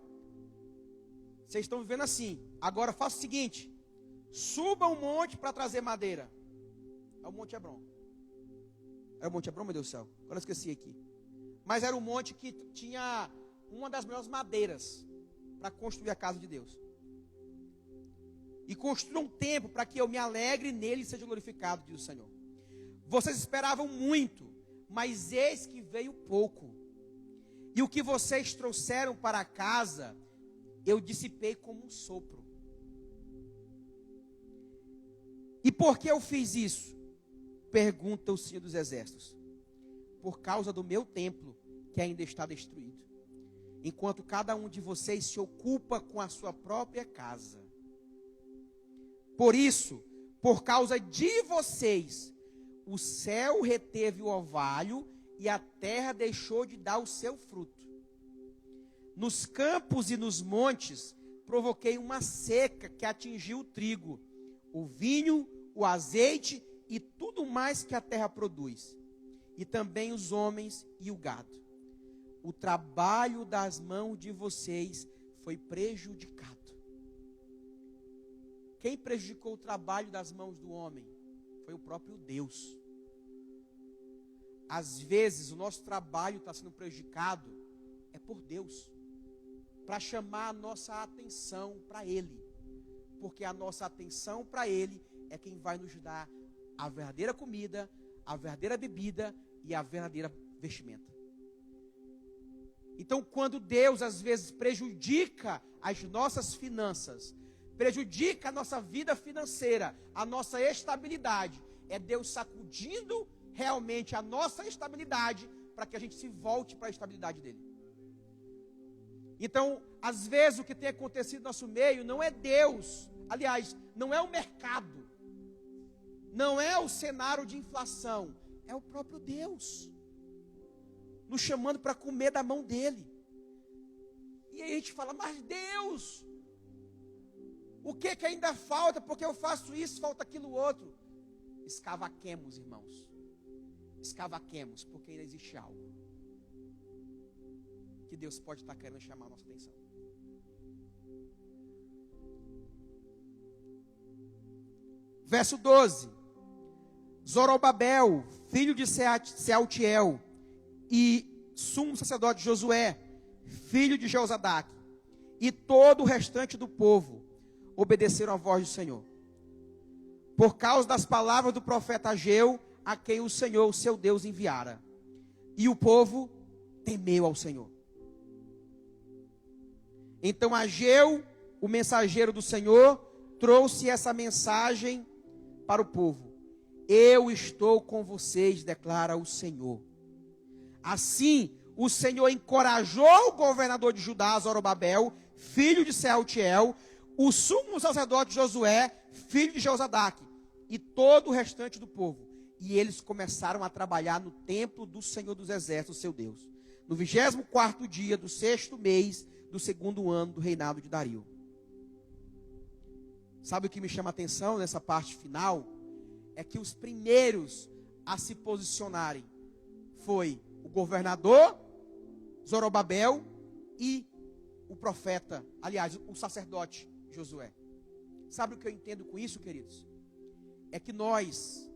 vocês estão vivendo assim, agora faça o seguinte: suba um monte para trazer madeira. É o Monte Hebron. Era o Monte Hebron, meu Deus do céu, agora eu esqueci aqui. Mas era um monte que tinha uma das melhores madeiras para construir a casa de Deus. E construa um templo para que eu me alegre nele e seja glorificado, diz o Senhor. Vocês esperavam muito, mas eis que veio pouco. E o que vocês trouxeram para casa, eu dissipei como um sopro. E por que eu fiz isso? Pergunta o Senhor dos Exércitos. Por causa do meu templo, que ainda está destruído. Enquanto cada um de vocês se ocupa com a sua própria casa. Por isso, por causa de vocês, o céu reteve o orvalho e a terra deixou de dar o seu fruto. Nos campos e nos montes, provoquei uma seca que atingiu o trigo, o vinho, o azeite e tudo mais que a terra produz, e também os homens e o gado. O trabalho das mãos de vocês foi prejudicado. Quem prejudicou o trabalho das mãos do homem? Foi o próprio Deus. Às vezes o nosso trabalho está sendo prejudicado, é por Deus, para chamar a nossa atenção para Ele, porque a nossa atenção para Ele é quem vai nos dar a verdadeira comida, a verdadeira bebida e a verdadeira vestimenta. Então, quando Deus às vezes prejudica as nossas finanças, prejudica a nossa vida financeira, a nossa estabilidade, é Deus sacudindo realmente a nossa estabilidade para que a gente se volte para a estabilidade dele. Então, às vezes o que tem acontecido no nosso meio não é Deus, aliás, não é o mercado, não é o cenário de inflação, é o próprio Deus nos chamando para comer da mão dele. E aí a gente fala: mas Deus, O que ainda falta? Porque eu faço isso, falta aquilo outro. Escavaquemos, irmãos. Escavaquemos, porque ainda existe algo que Deus pode estar querendo chamar a nossa atenção. Verso 12. Zorobabel, filho de Sealtiel, e sumo sacerdote Josué, filho de Jeozadak, e todo o restante do povo obedeceram à voz do Senhor, por causa das palavras do profeta Ageu, a quem o Senhor, o seu Deus, enviara. E o povo temeu ao Senhor. Então Ageu, o mensageiro do Senhor, trouxe essa mensagem para o povo: eu estou com vocês, declara o Senhor. Assim, o Senhor encorajou o governador de Judá, Zorobabel, filho de Sealtiel, o sumo sacerdote Josué, filho de Jeozadak, e todo o restante do povo. E eles começaram a trabalhar no templo do Senhor dos Exércitos, seu Deus, no 24º dia do 6º mês do 2º ano do reinado de Dario. Sabe o que me chama a atenção nessa parte final? É que os primeiros a se posicionarem foi o governador Zorobabel e o profeta, aliás, o sacerdote Josué. Sabe o que eu entendo com isso, queridos? É que nós,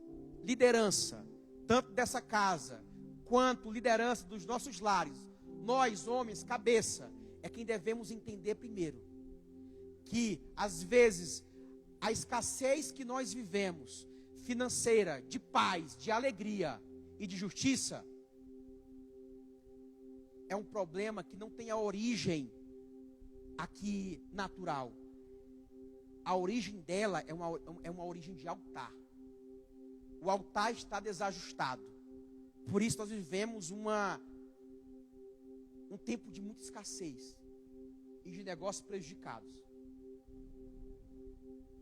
liderança, tanto dessa casa, quanto liderança dos nossos lares, nós, homens, cabeça, é quem devemos entender primeiro que, às vezes, a escassez que nós vivemos, financeira, de paz, de alegria e de justiça, é um problema que não tem a origem aqui natural. A origem dela é uma origem de altar. O altar está desajustado. Por isso nós vivemos um tempo de muita escassez e de negócios prejudicados.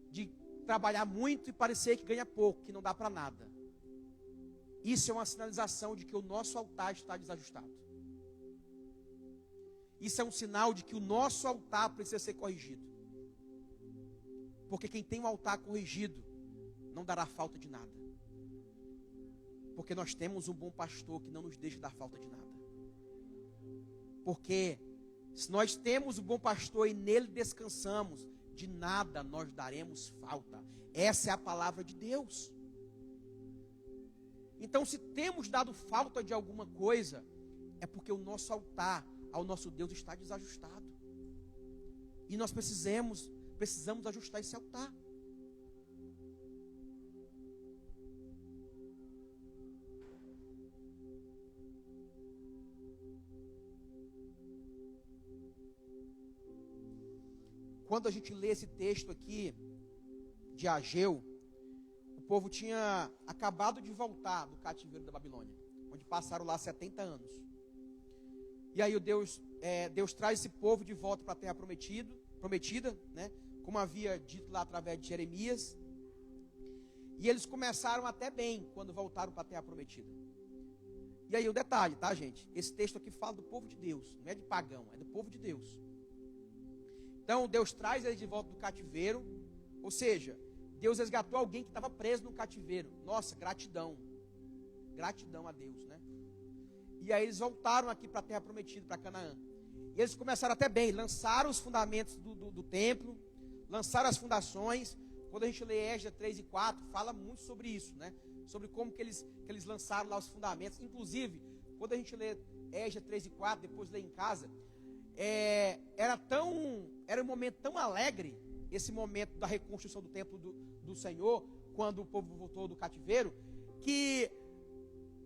De trabalhar muito e parecer que ganha pouco, que não dá para nada. Isso é uma sinalização de que o nosso altar está desajustado. Isso é um sinal de que o nosso altar precisa ser corrigido. Porque quem tem um altar corrigido não dará falta de nada. Porque nós temos um bom pastor que não nos deixa dar falta de nada. Porque se nós temos um bom pastor e nele descansamos, de nada nós daremos falta. Essa é a palavra de Deus. Então, se temos dado falta de alguma coisa, é porque o nosso altar ao nosso Deus está desajustado. E nós precisamos ajustar esse altar. Quando a gente lê esse texto aqui de Ageu, o povo tinha acabado de voltar do cativeiro da Babilônia, onde passaram lá 70 anos. E aí Deus traz esse povo de volta para a terra prometida, né? Como havia dito lá através de Jeremias. E eles começaram até bem quando voltaram para a terra prometida. E aí o detalhe, tá, gente? Esse texto aqui fala do povo de Deus, não é de pagão, é do povo de Deus. Então Deus traz eles de volta do cativeiro, ou seja, Deus resgatou alguém que estava preso no cativeiro. Nossa, gratidão. Gratidão a Deus, né? E aí eles voltaram aqui para a terra prometida, para Canaã. E eles começaram até bem, lançaram os fundamentos do templo, lançaram as fundações. Quando a gente lê Esdras 3 e 4, fala muito sobre isso, né? Sobre como que eles lançaram lá os fundamentos. Inclusive, quando a gente lê Esdras 3 e 4, depois lê em casa, era um momento tão alegre, esse momento da reconstrução do templo do Senhor, quando o povo voltou do cativeiro, que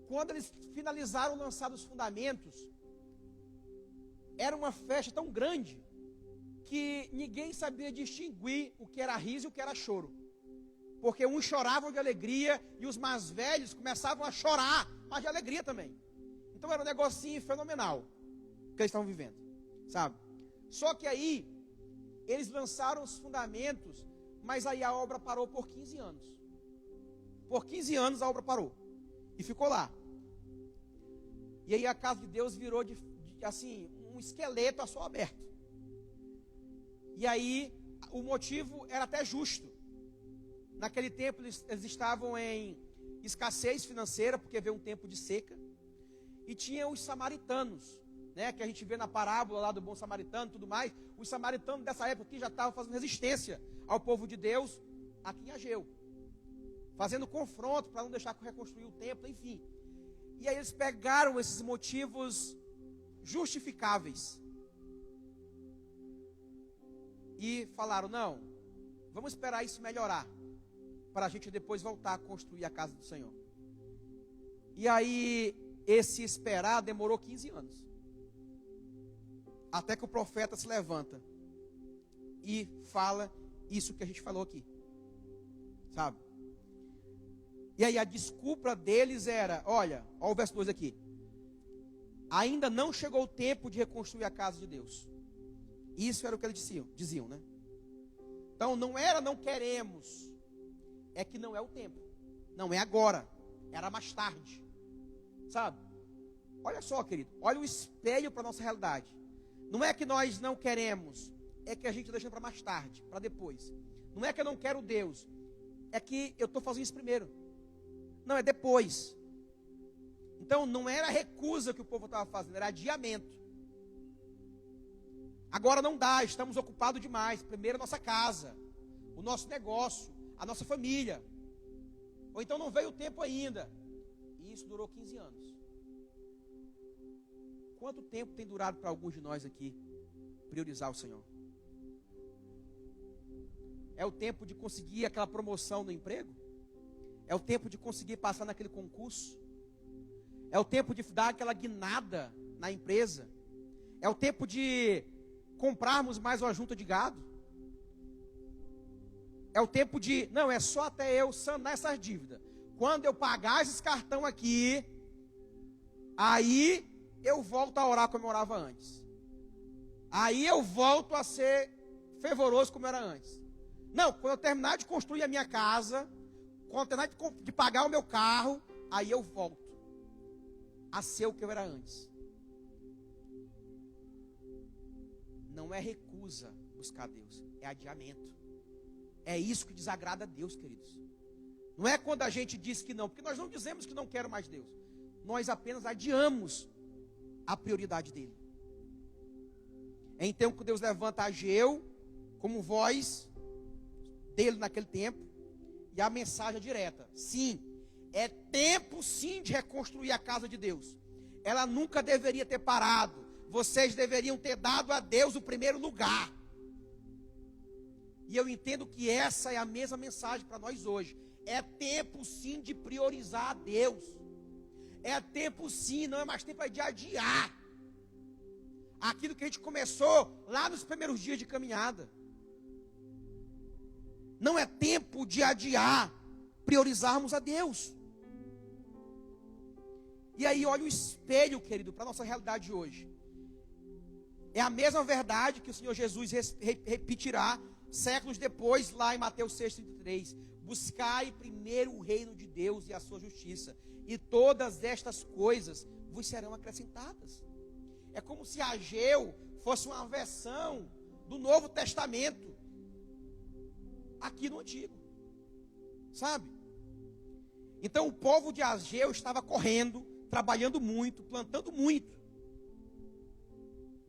quando eles finalizaram lançar os fundamentos, era uma festa tão grande, que ninguém sabia distinguir o que era riso e o que era choro. Porque uns choravam de alegria, e os mais velhos começavam a chorar, mas de alegria também. Então era um negocinho fenomenal, que eles estavam vivendo, sabe? Só que aí, eles lançaram os fundamentos, mas aí a obra parou por 15 anos. Por 15 anos a obra parou. E ficou lá. E aí a casa de Deus virou assim, um esqueleto a céu aberto. E aí o motivo era até justo. Naquele tempo eles estavam em escassez financeira, porque veio um tempo de seca. E tinha os samaritanos, né, que a gente vê na parábola lá do bom samaritano e tudo mais. Os samaritanos dessa época aqui já estavam fazendo resistência ao povo de Deus aqui em Ageu, fazendo confronto para não deixar reconstruir o templo, enfim. E aí eles pegaram esses motivos justificáveis e falaram: não, vamos esperar isso melhorar, para a gente depois voltar a construir a casa do Senhor. E aí, esse esperar demorou 15 anos. Até que o profeta se levanta e fala isso que a gente falou aqui. Sabe? E aí a desculpa deles era, olha o verso 2 aqui. Ainda não chegou o tempo de reconstruir a casa de Deus. Isso era o que eles diziam, né? Então não era não queremos, é que não é o tempo. Não é agora, era mais tarde. Sabe? Olha só, querido, olha o espelho para a nossa realidade. Não é que nós não queremos, é que a gente está deixando para mais tarde, para depois. Não é que eu não quero Deus, é que eu estou fazendo isso primeiro. Não, é depois. Então não era recusa que o povo estava fazendo, era adiamento. Agora não dá, estamos ocupados demais. Primeiro a nossa casa, o nosso negócio, a nossa família. Ou então não veio o tempo ainda. E isso durou 15 anos. Quanto tempo tem durado para alguns de nós aqui priorizar o Senhor? É o tempo de conseguir aquela promoção no emprego? É o tempo de conseguir passar naquele concurso? É o tempo de dar aquela guinada na empresa? É o tempo de comprarmos mais uma junta de gado? É o tempo de, não, é só até eu sanar essas dívidas. Quando eu pagar esses cartão aqui, aí eu volto a orar como eu orava antes. Aí eu volto a ser fervoroso como era antes. Não, quando eu terminar de construir a minha casa, quando eu terminar de pagar o meu carro, aí eu volto a ser o que eu era antes. Não é recusa buscar Deus, é adiamento. É isso que desagrada a Deus, queridos. Não é quando a gente diz que não, porque nós não dizemos que não quero mais Deus. Nós apenas adiamos a prioridade dele. É então que Deus levanta Ageu como voz dele naquele tempo, e a mensagem é direta: sim, é tempo sim de reconstruir a casa de Deus. Ela nunca deveria ter parado. Vocês deveriam ter dado a Deus o primeiro lugar. E eu entendo que essa é a mesma mensagem para nós hoje. É tempo sim de priorizar a Deus. É tempo sim, não é mais tempo de adiar aquilo que a gente começou lá nos primeiros dias de caminhada. Não é tempo de adiar, priorizarmos a Deus. E aí olha o espelho, querido, para a nossa realidade hoje. É a mesma verdade que o Senhor Jesus repetirá séculos depois, lá em Mateus 6,33. Buscai primeiro o reino de Deus e a sua justiça, e todas estas coisas vos serão acrescentadas. É como se Ageu fosse uma versão do Novo Testamento aqui no Antigo, sabe? Então o povo de Ageu estava correndo, trabalhando muito, plantando muito.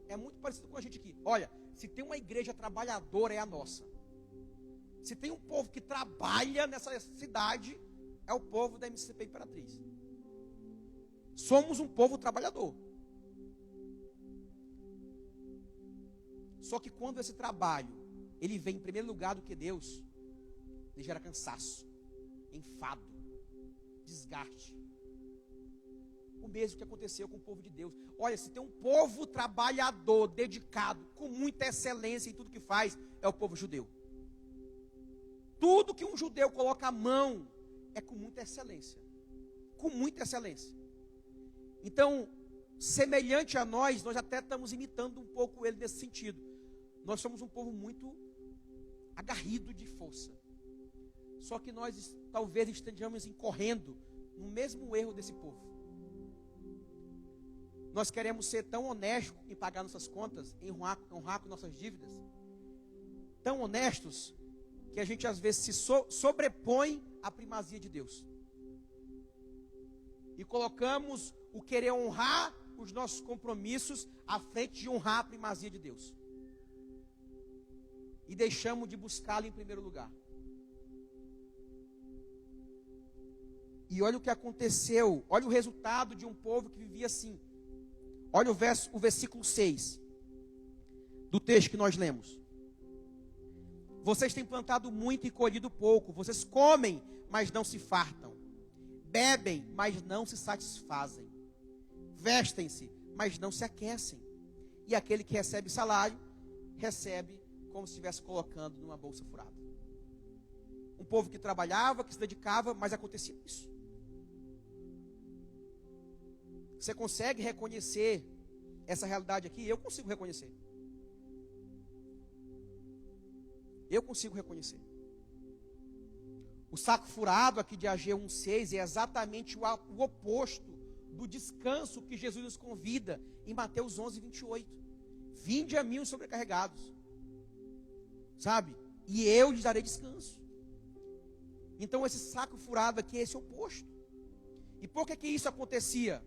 É muito parecido com a gente aqui. Olha, se tem uma igreja trabalhadora, é a nossa. Se tem um povo que trabalha nessa cidade, é o povo da MCP Imperatriz. Somos um povo trabalhador. Só que quando esse trabalho, ele vem em primeiro lugar do que Deus, ele gera cansaço, enfado, desgaste. O mesmo que aconteceu com o povo de Deus. Olha, se tem um povo trabalhador, dedicado, com muita excelência em tudo que faz, é o povo judeu. Tudo que um judeu coloca a mão é com muita excelência. Com muita excelência. Então, semelhante a nós até estamos imitando um pouco ele nesse sentido. Nós somos um povo muito agarrido de força. Só que nós talvez estejamos incorrendo no mesmo erro desse povo. Nós queremos ser tão honestos em pagar nossas contas, em honrar com nossas dívidas, tão honestos que a gente às vezes se sobrepõe à primazia de Deus. E colocamos o querer honrar os nossos compromissos à frente de honrar a primazia de Deus. E deixamos de buscá-lo em primeiro lugar. E olha o que aconteceu, olha o resultado de um povo que vivia assim. Olha o versículo 6 do texto que nós lemos. Vocês têm plantado muito e colhido pouco. Vocês comem, mas não se fartam. Bebem, mas não se satisfazem. Vestem-se, mas não se aquecem. E aquele que recebe salário, recebe como se estivesse colocando numa bolsa furada. Um povo que trabalhava, que se dedicava, mas acontecia isso. Você consegue reconhecer essa realidade aqui? Eu consigo reconhecer. Eu consigo reconhecer. O saco furado aqui de Ageu 1,6 é exatamente o oposto do descanso que Jesus nos convida em Mateus 11:28. Vinde a mim os sobrecarregados. Sabe? E eu lhes darei descanso. Então esse saco furado aqui é esse oposto. E por que isso acontecia?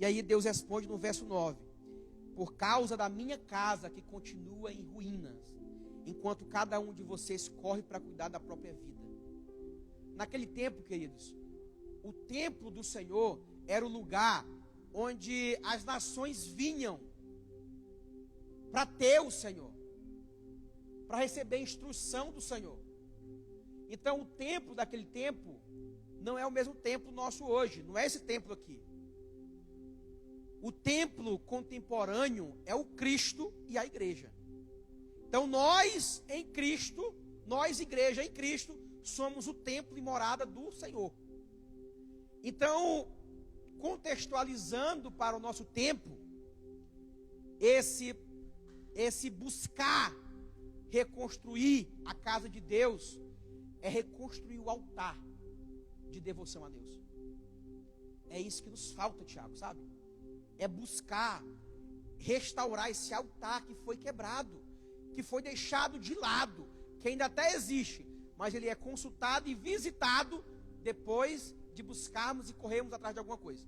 E aí Deus responde no verso 9. Por causa da minha casa que continua em ruínas, enquanto cada um de vocês corre para cuidar da própria vida. Naquele tempo, queridos, o templo do Senhor era o lugar onde as nações vinham para ter o Senhor, para receber a instrução do Senhor. Então o templo daquele tempo não é o mesmo templo nosso hoje, não é esse templo aqui. O templo contemporâneo é o Cristo e a igreja. Então nós em Cristo, nós igreja em Cristo, somos o templo e morada do Senhor. Então, contextualizando para o nosso tempo, esse buscar reconstruir a casa de Deus é reconstruir o altar de devoção a Deus. É isso que nos falta, Tiago, sabe? É buscar restaurar esse altar que foi quebrado, que foi deixado de lado, que ainda até existe, mas ele é consultado e visitado depois de buscarmos e corrermos atrás de alguma coisa.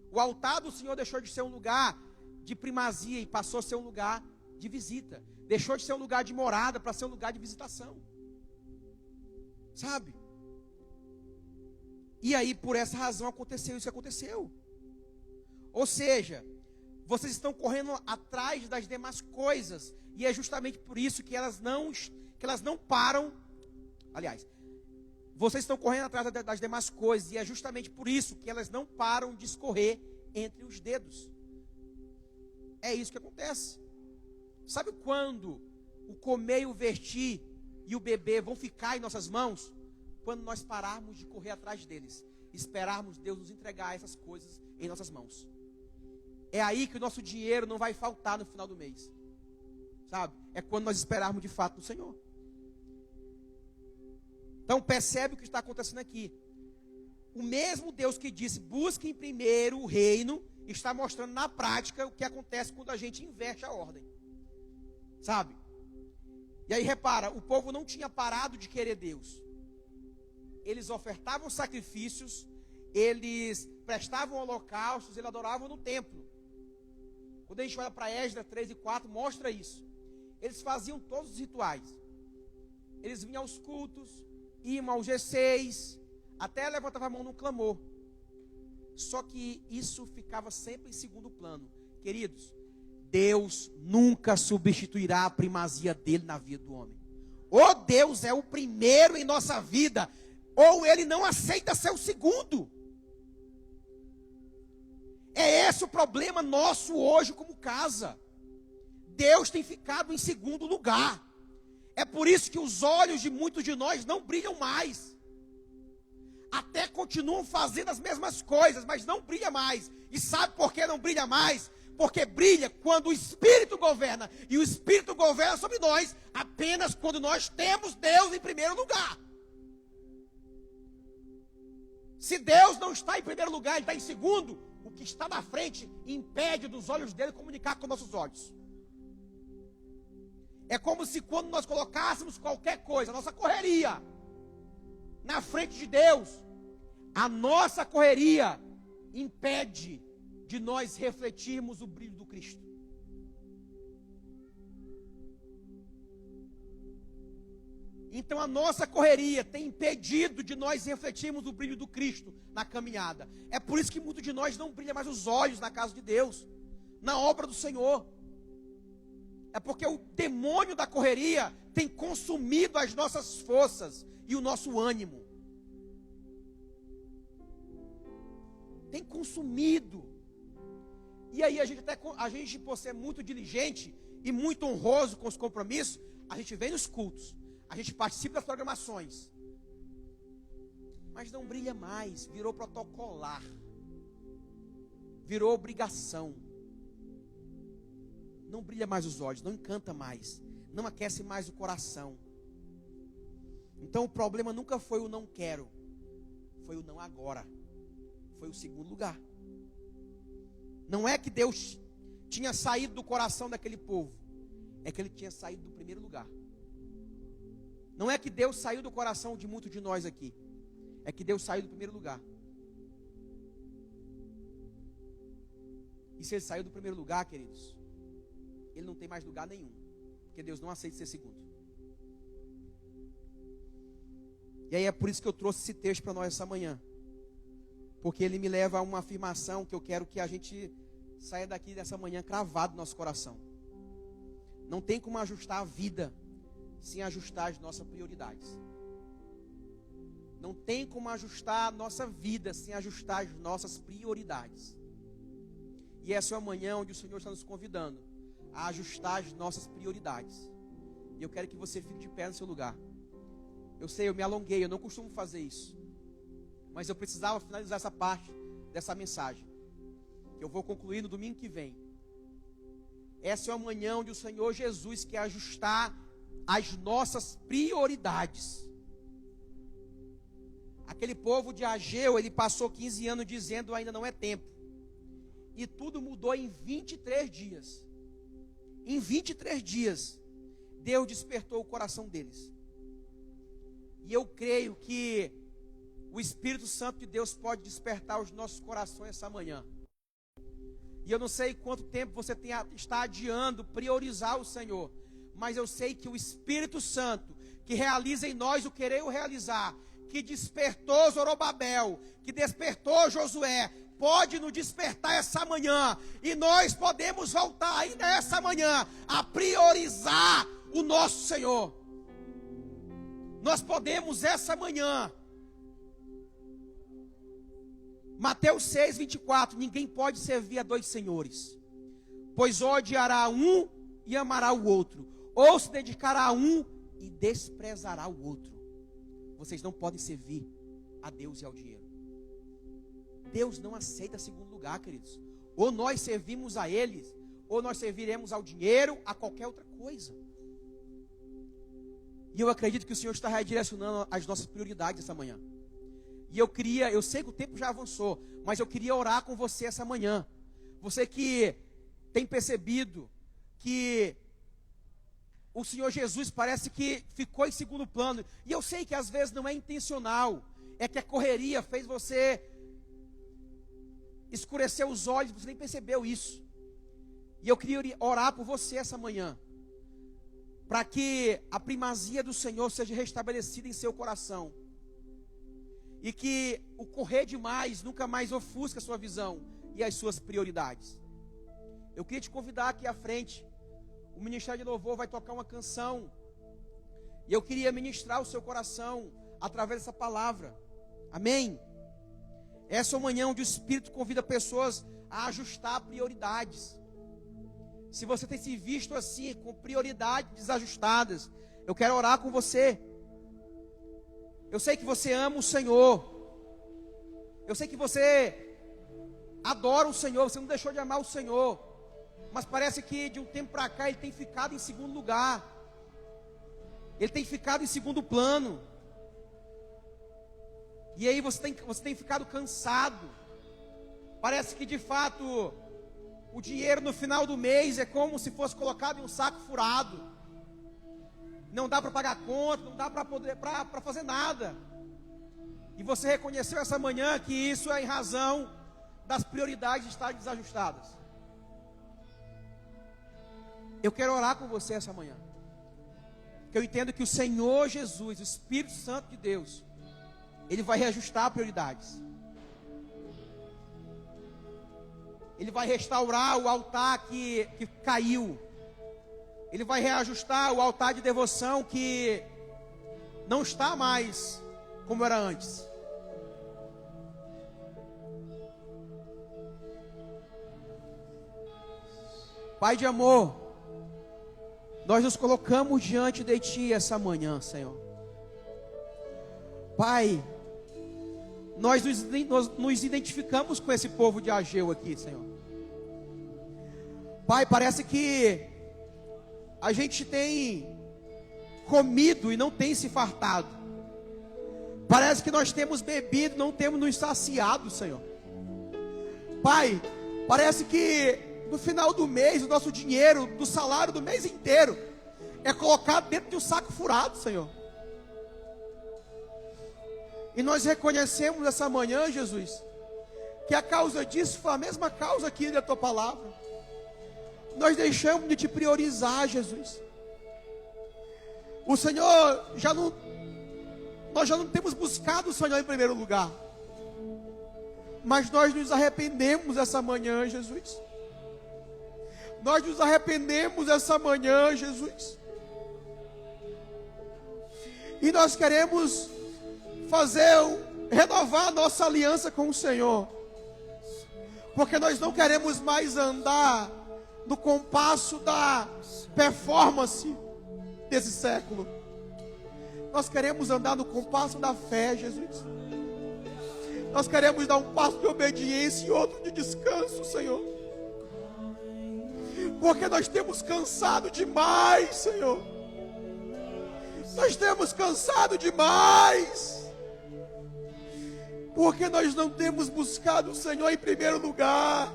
O altar do Senhor deixou de ser um lugar de primazia e passou a ser um lugar de visita. Deixou de ser um lugar de morada para ser um lugar de visitação. Sabe? E aí, por essa razão, aconteceu isso que aconteceu. Ou seja, vocês estão correndo atrás das demais coisas, e é justamente por isso que elas não param. Aliás, vocês estão correndo atrás das demais coisas, e é justamente por isso que elas não param de escorrer entre os dedos. É isso que acontece. Sabe quando o comer e o vestir e o beber vão ficar em nossas mãos? Quando nós pararmos de correr atrás deles, esperarmos Deus nos entregar essas coisas em nossas mãos. É aí que o nosso dinheiro não vai faltar no final do mês. Sabe? É quando nós esperarmos de fato no Senhor. Então percebe o que está acontecendo aqui. O mesmo Deus que disse, busquem primeiro o reino, está mostrando na prática o que acontece quando a gente inverte a ordem. Sabe? E aí repara, o povo não tinha parado de querer Deus. Eles ofertavam sacrifícios, eles prestavam holocaustos, eles adoravam no templo. Quando a gente olha para Esdras 3 e 4, mostra isso. Eles faziam todos os rituais. Eles vinham aos cultos, iam aos G6, até levantavam a mão no clamor. Só que isso ficava sempre em segundo plano. Queridos, Deus nunca substituirá a primazia dele na vida do homem. Ou Deus é o primeiro em nossa vida, ou ele não aceita ser o segundo. É esse o problema nosso hoje como casa. Deus tem ficado em segundo lugar. É por isso que os olhos de muitos de nós não brilham mais. Até continuam fazendo as mesmas coisas, mas não brilha mais. E sabe por que não brilha mais? Porque brilha quando o Espírito governa. E o Espírito governa sobre nós apenas quando nós temos Deus em primeiro lugar. Se Deus não está em primeiro lugar, Ele está em segundo, o que está na frente impede dos olhos dele comunicar com nossos olhos. É como se quando nós colocássemos qualquer coisa, a nossa correria, na frente de Deus, a nossa correria impede de nós refletirmos o brilho do Cristo. Então a nossa correria tem impedido de nós refletirmos o brilho do Cristo na caminhada. É por isso que muitos de nós não brilham mais os olhos na casa de Deus, na obra do Senhor. É porque o demônio da correria tem consumido as nossas forças e o nosso ânimo. Tem consumido. E aí a gente por ser muito diligente e muito honroso com os compromissos, a gente vem nos cultos, a gente participa das programações, mas não brilha mais, virou protocolar, virou obrigação. Não brilha mais os olhos, não encanta mais, não aquece mais o coração. Então o problema nunca foi o não quero, foi o não agora, foi o segundo lugar. Não é que Deus tinha saído do coração daquele povo, é que ele tinha saído do primeiro lugar. Não é que Deus saiu do coração de muitos de nós aqui, é que Deus saiu do primeiro lugar. E se ele saiu do primeiro lugar, queridos, ele não tem mais lugar nenhum, porque Deus não aceita ser segundo. E aí é por isso que eu trouxe esse texto para nós essa manhã, porque ele me leva a uma afirmação que eu quero que a gente saia daqui dessa manhã cravado no nosso coração. Não tem como ajustar a vida sem ajustar as nossas prioridades. Não tem como ajustar a nossa vida sem ajustar as nossas prioridades. E essa é uma manhã onde o Senhor está nos convidando a ajustar as nossas prioridades. E eu quero que você fique de pé no seu lugar. Eu sei, eu me alonguei, eu não costumo fazer isso, mas eu precisava finalizar essa parte dessa mensagem, que eu vou concluir no domingo que vem. Essa é uma manhã onde o Senhor Jesus quer ajustar as nossas prioridades. Aquele povo de Ageu, ele passou 15 anos dizendo ainda não é tempo. E tudo mudou em 23 dias. Em 23 dias, Deus despertou o coração deles. E eu creio que o Espírito Santo de Deus pode despertar os nossos corações essa manhã. E eu não sei quanto tempo você está adiando priorizar o Senhor, mas eu sei que o Espírito Santo, que realiza em nós o querer e o realizar, que despertou Zorobabel, que despertou Josué, pode nos despertar essa manhã, e nós podemos voltar ainda essa manhã a priorizar o nosso Senhor. Nós podemos essa manhã. Mateus 6, 24, ninguém pode servir a dois senhores, pois odiará um e amará o outro, ou se dedicará a um e desprezará o outro. Vocês não podem servir a Deus e ao dinheiro. Deus não aceita segundo lugar, queridos. Ou nós servimos a Ele, ou nós serviremos ao dinheiro, a qualquer outra coisa. E eu acredito que o Senhor está redirecionando as nossas prioridades essa manhã. E eu sei que o tempo já avançou, mas eu queria orar com você essa manhã. Você que tem percebido que o Senhor Jesus parece que ficou em segundo plano. E eu sei que às vezes não é intencional. É que a correria fez você escurecer os olhos, você nem percebeu isso. E eu queria orar por você essa manhã, para que a primazia do Senhor seja restabelecida em seu coração. E que o correr demais nunca mais ofusque a sua visão e as suas prioridades. Eu queria te convidar aqui à frente. O Ministério de Louvor vai tocar uma canção. E eu queria ministrar o seu coração através dessa palavra. Amém? Essa é uma manhã onde o Espírito convida pessoas a ajustar prioridades. Se você tem se visto assim, com prioridades desajustadas, eu quero orar com você. Eu sei que você ama o Senhor. Eu sei que você adora o Senhor. Você não deixou de amar o Senhor. Mas parece que de um tempo para cá ele tem ficado em segundo lugar. Ele tem ficado em segundo plano. E aí você tem ficado cansado. Parece que de fato o dinheiro no final do mês é como se fosse colocado em um saco furado. não dá para pagar conta, não dá para fazer nada. E você reconheceu essa manhã que isso é em razão das prioridades estarem desajustadas. Eu quero orar com você essa manhã. Porque eu entendo que o Senhor Jesus, o Espírito Santo de Deus, Ele vai reajustar prioridades. Ele vai restaurar o altar que caiu. Ele vai reajustar o altar de devoção que não está mais como era antes. Pai de amor, nós nos colocamos diante de Ti essa manhã, Senhor. Pai, nós nos identificamos com esse povo de Ageu aqui, Senhor. Pai, parece que a gente tem comido e não tem se fartado. Parece que nós temos bebido e não temos nos saciado, Senhor. Pai, parece que no final do mês, o nosso dinheiro, do salário do mês inteiro, é colocado dentro de um saco furado, Senhor. E nós reconhecemos essa manhã, Jesus, que a causa disso foi a mesma causa aqui da Tua palavra. Nós deixamos de Te priorizar, Jesus. O Senhor nós já não temos buscado o Senhor em primeiro lugar. Mas nós nos arrependemos essa manhã, Jesus. Nós nos arrependemos essa manhã, Jesus. E nós queremos renovar a nossa aliança com o Senhor. Porque nós não queremos mais andar no compasso da performance desse século. Nós queremos andar no compasso da fé, Jesus. Nós queremos dar um passo de obediência e outro de descanso, Senhor. Porque nós temos cansado demais, Senhor. Nós temos cansado demais. Porque nós não temos buscado o Senhor em primeiro lugar.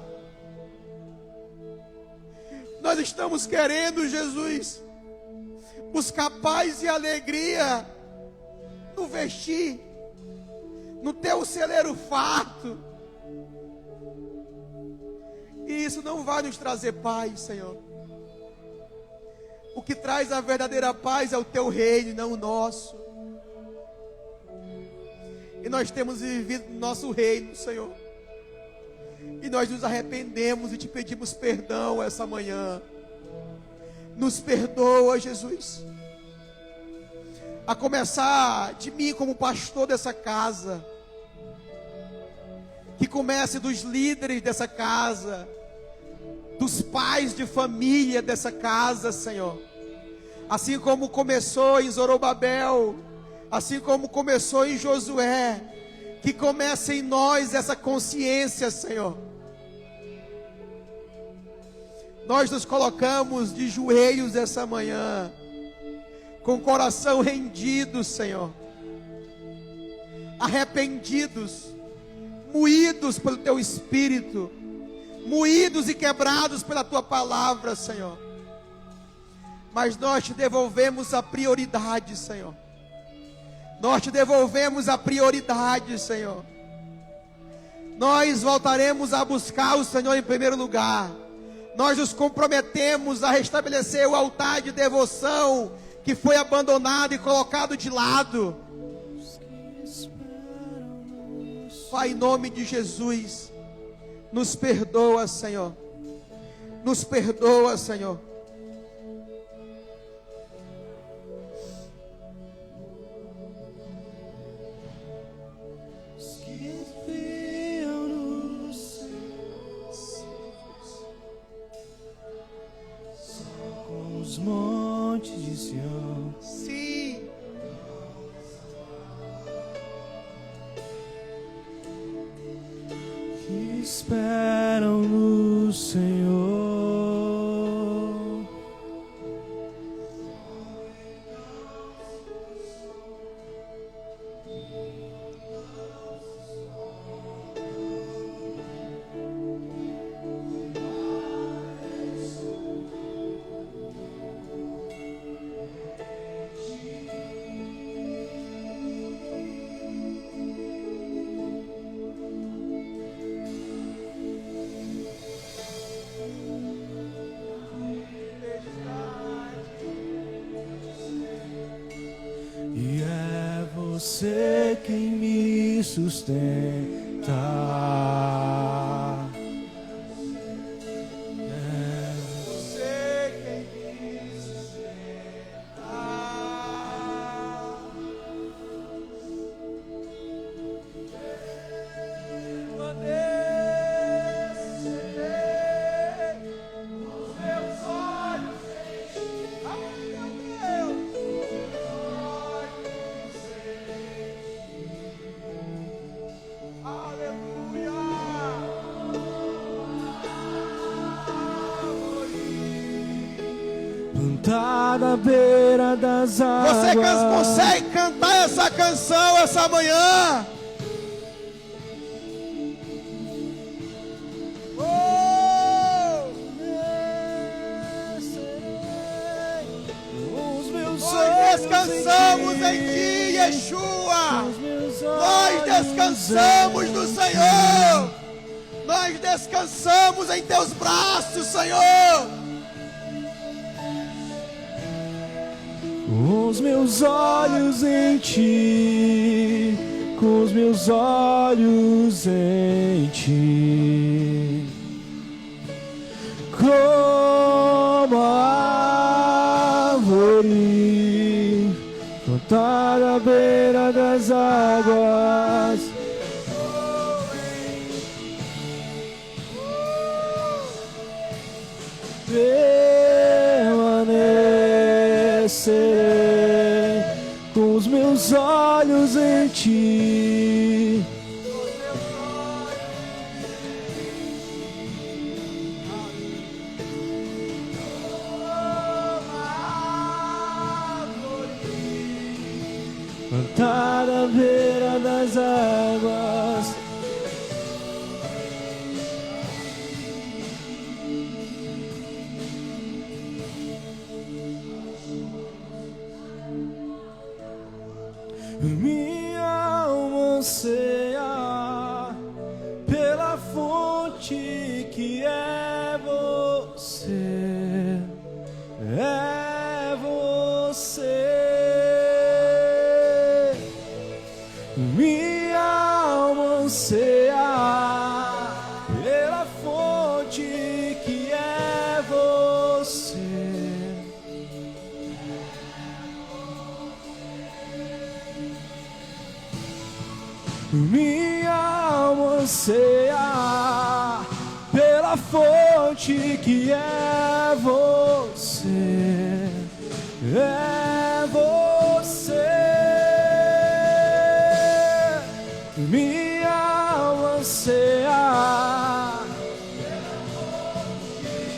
Nós estamos querendo, Jesus, buscar paz e alegria no vestir, no teu celeiro farto. E isso não vai nos trazer paz, Senhor. O que traz a verdadeira paz é o teu reino, não o nosso. E nós temos vivido no nosso reino, Senhor. E nós nos arrependemos e te pedimos perdão essa manhã. Nos perdoa, Jesus. A começar de mim como pastor dessa casa. Que comece dos líderes dessa casa. Dos pais de família dessa casa, Senhor. Assim como começou em Zorobabel. Assim como começou em Josué. Que comece em nós essa consciência, Senhor. Nós nos colocamos de joelhos essa manhã, com o coração rendido, Senhor, arrependidos, moídos pelo Teu Espírito, moídos e quebrados pela Tua palavra, Senhor. Mas nós te devolvemos a prioridade, Senhor. Nós te devolvemos a prioridade, Senhor. Nós voltaremos a buscar o Senhor em primeiro lugar. Nós nos comprometemos a restabelecer o altar de devoção que foi abandonado e colocado de lado. Pai, em nome de Jesus, nos perdoa, Senhor. Nos perdoa, Senhor. Os montes de Sião, sim, que esperam no Senhor. sustentar. Você quem me sustentar. Permanecerei os meus olhos em ti. Ai, meu Deus. Aleluia. Plantada à beira das águas. Você consegue cantar essa canção essa manhã? Nós descansamos em ti, Yeshua. Nós descansamos no Senhor. Nós descansamos em teus braços, Senhor. Com os meus olhos em ti, com os meus olhos em ti, como a árvore plantada à beira das águas. Permanecerei com os meus olhos em ti. Plantada à beira das águas. Minha alma anseia pela fonte que é você, é você. Minha alma anseia pela fonte que é você. Minha alma anseia pela fonte que é você, é você. Minha alma anseia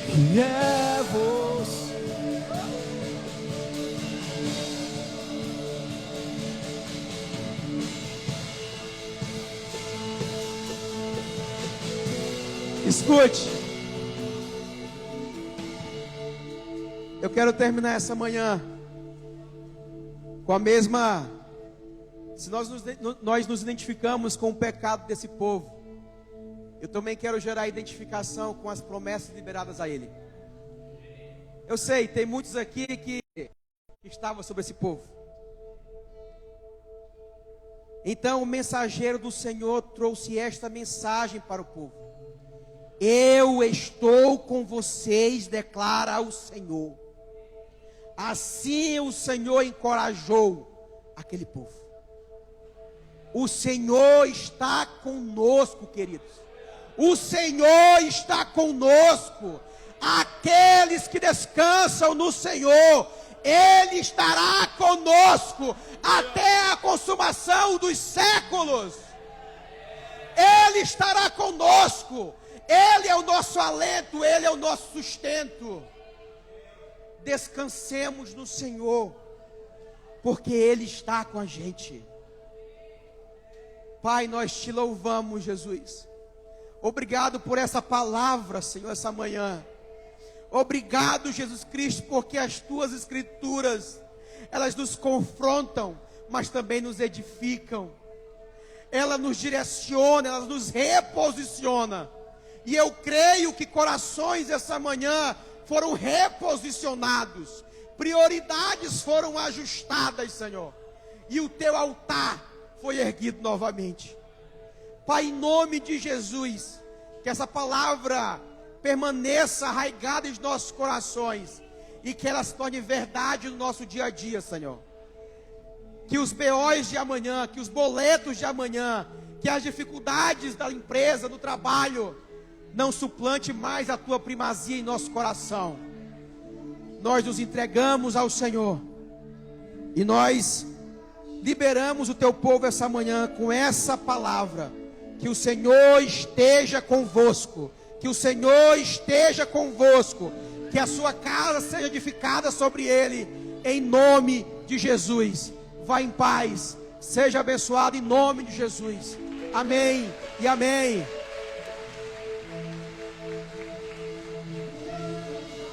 que é você. Escute. Eu quero terminar essa manhã com a mesma. Se nós nos identificamos com o pecado desse povo, eu também quero gerar identificação com as promessas liberadas a ele. Eu sei, tem muitos aqui que estavam sobre esse povo. Então o mensageiro do Senhor trouxe esta mensagem para o povo: eu estou com vocês, declara o Senhor. Assim o Senhor encorajou aquele povo. O Senhor está conosco, queridos. O Senhor está conosco. Aqueles que descansam no Senhor, Ele estará conosco até a consumação dos séculos. Ele estará conosco. Ele é o nosso alento, Ele é o nosso sustento. Descansemos no Senhor, porque Ele está com a gente. Pai, nós te louvamos, Jesus. Obrigado por essa palavra, Senhor, essa manhã. Obrigado, Jesus Cristo, porque as tuas escrituras, elas nos confrontam, mas também nos edificam. Ela nos direciona, ela nos reposiciona. E eu creio que corações essa manhã foram reposicionados, prioridades foram ajustadas, Senhor, e o teu altar foi erguido novamente. Pai, em nome de Jesus, que essa palavra permaneça arraigada em nossos corações e que ela se torne verdade no nosso dia a dia, Senhor. Que os BOs de amanhã, que os boletos de amanhã, que as dificuldades da empresa, do trabalho, não suplante mais a tua primazia em nosso coração. Nós nos entregamos ao Senhor e nós liberamos o teu povo essa manhã com essa palavra. Que o Senhor esteja convosco, que o Senhor esteja convosco, que a sua casa seja edificada sobre ele, em nome de Jesus. Vá em paz, seja abençoado em nome de Jesus. Amém e amém.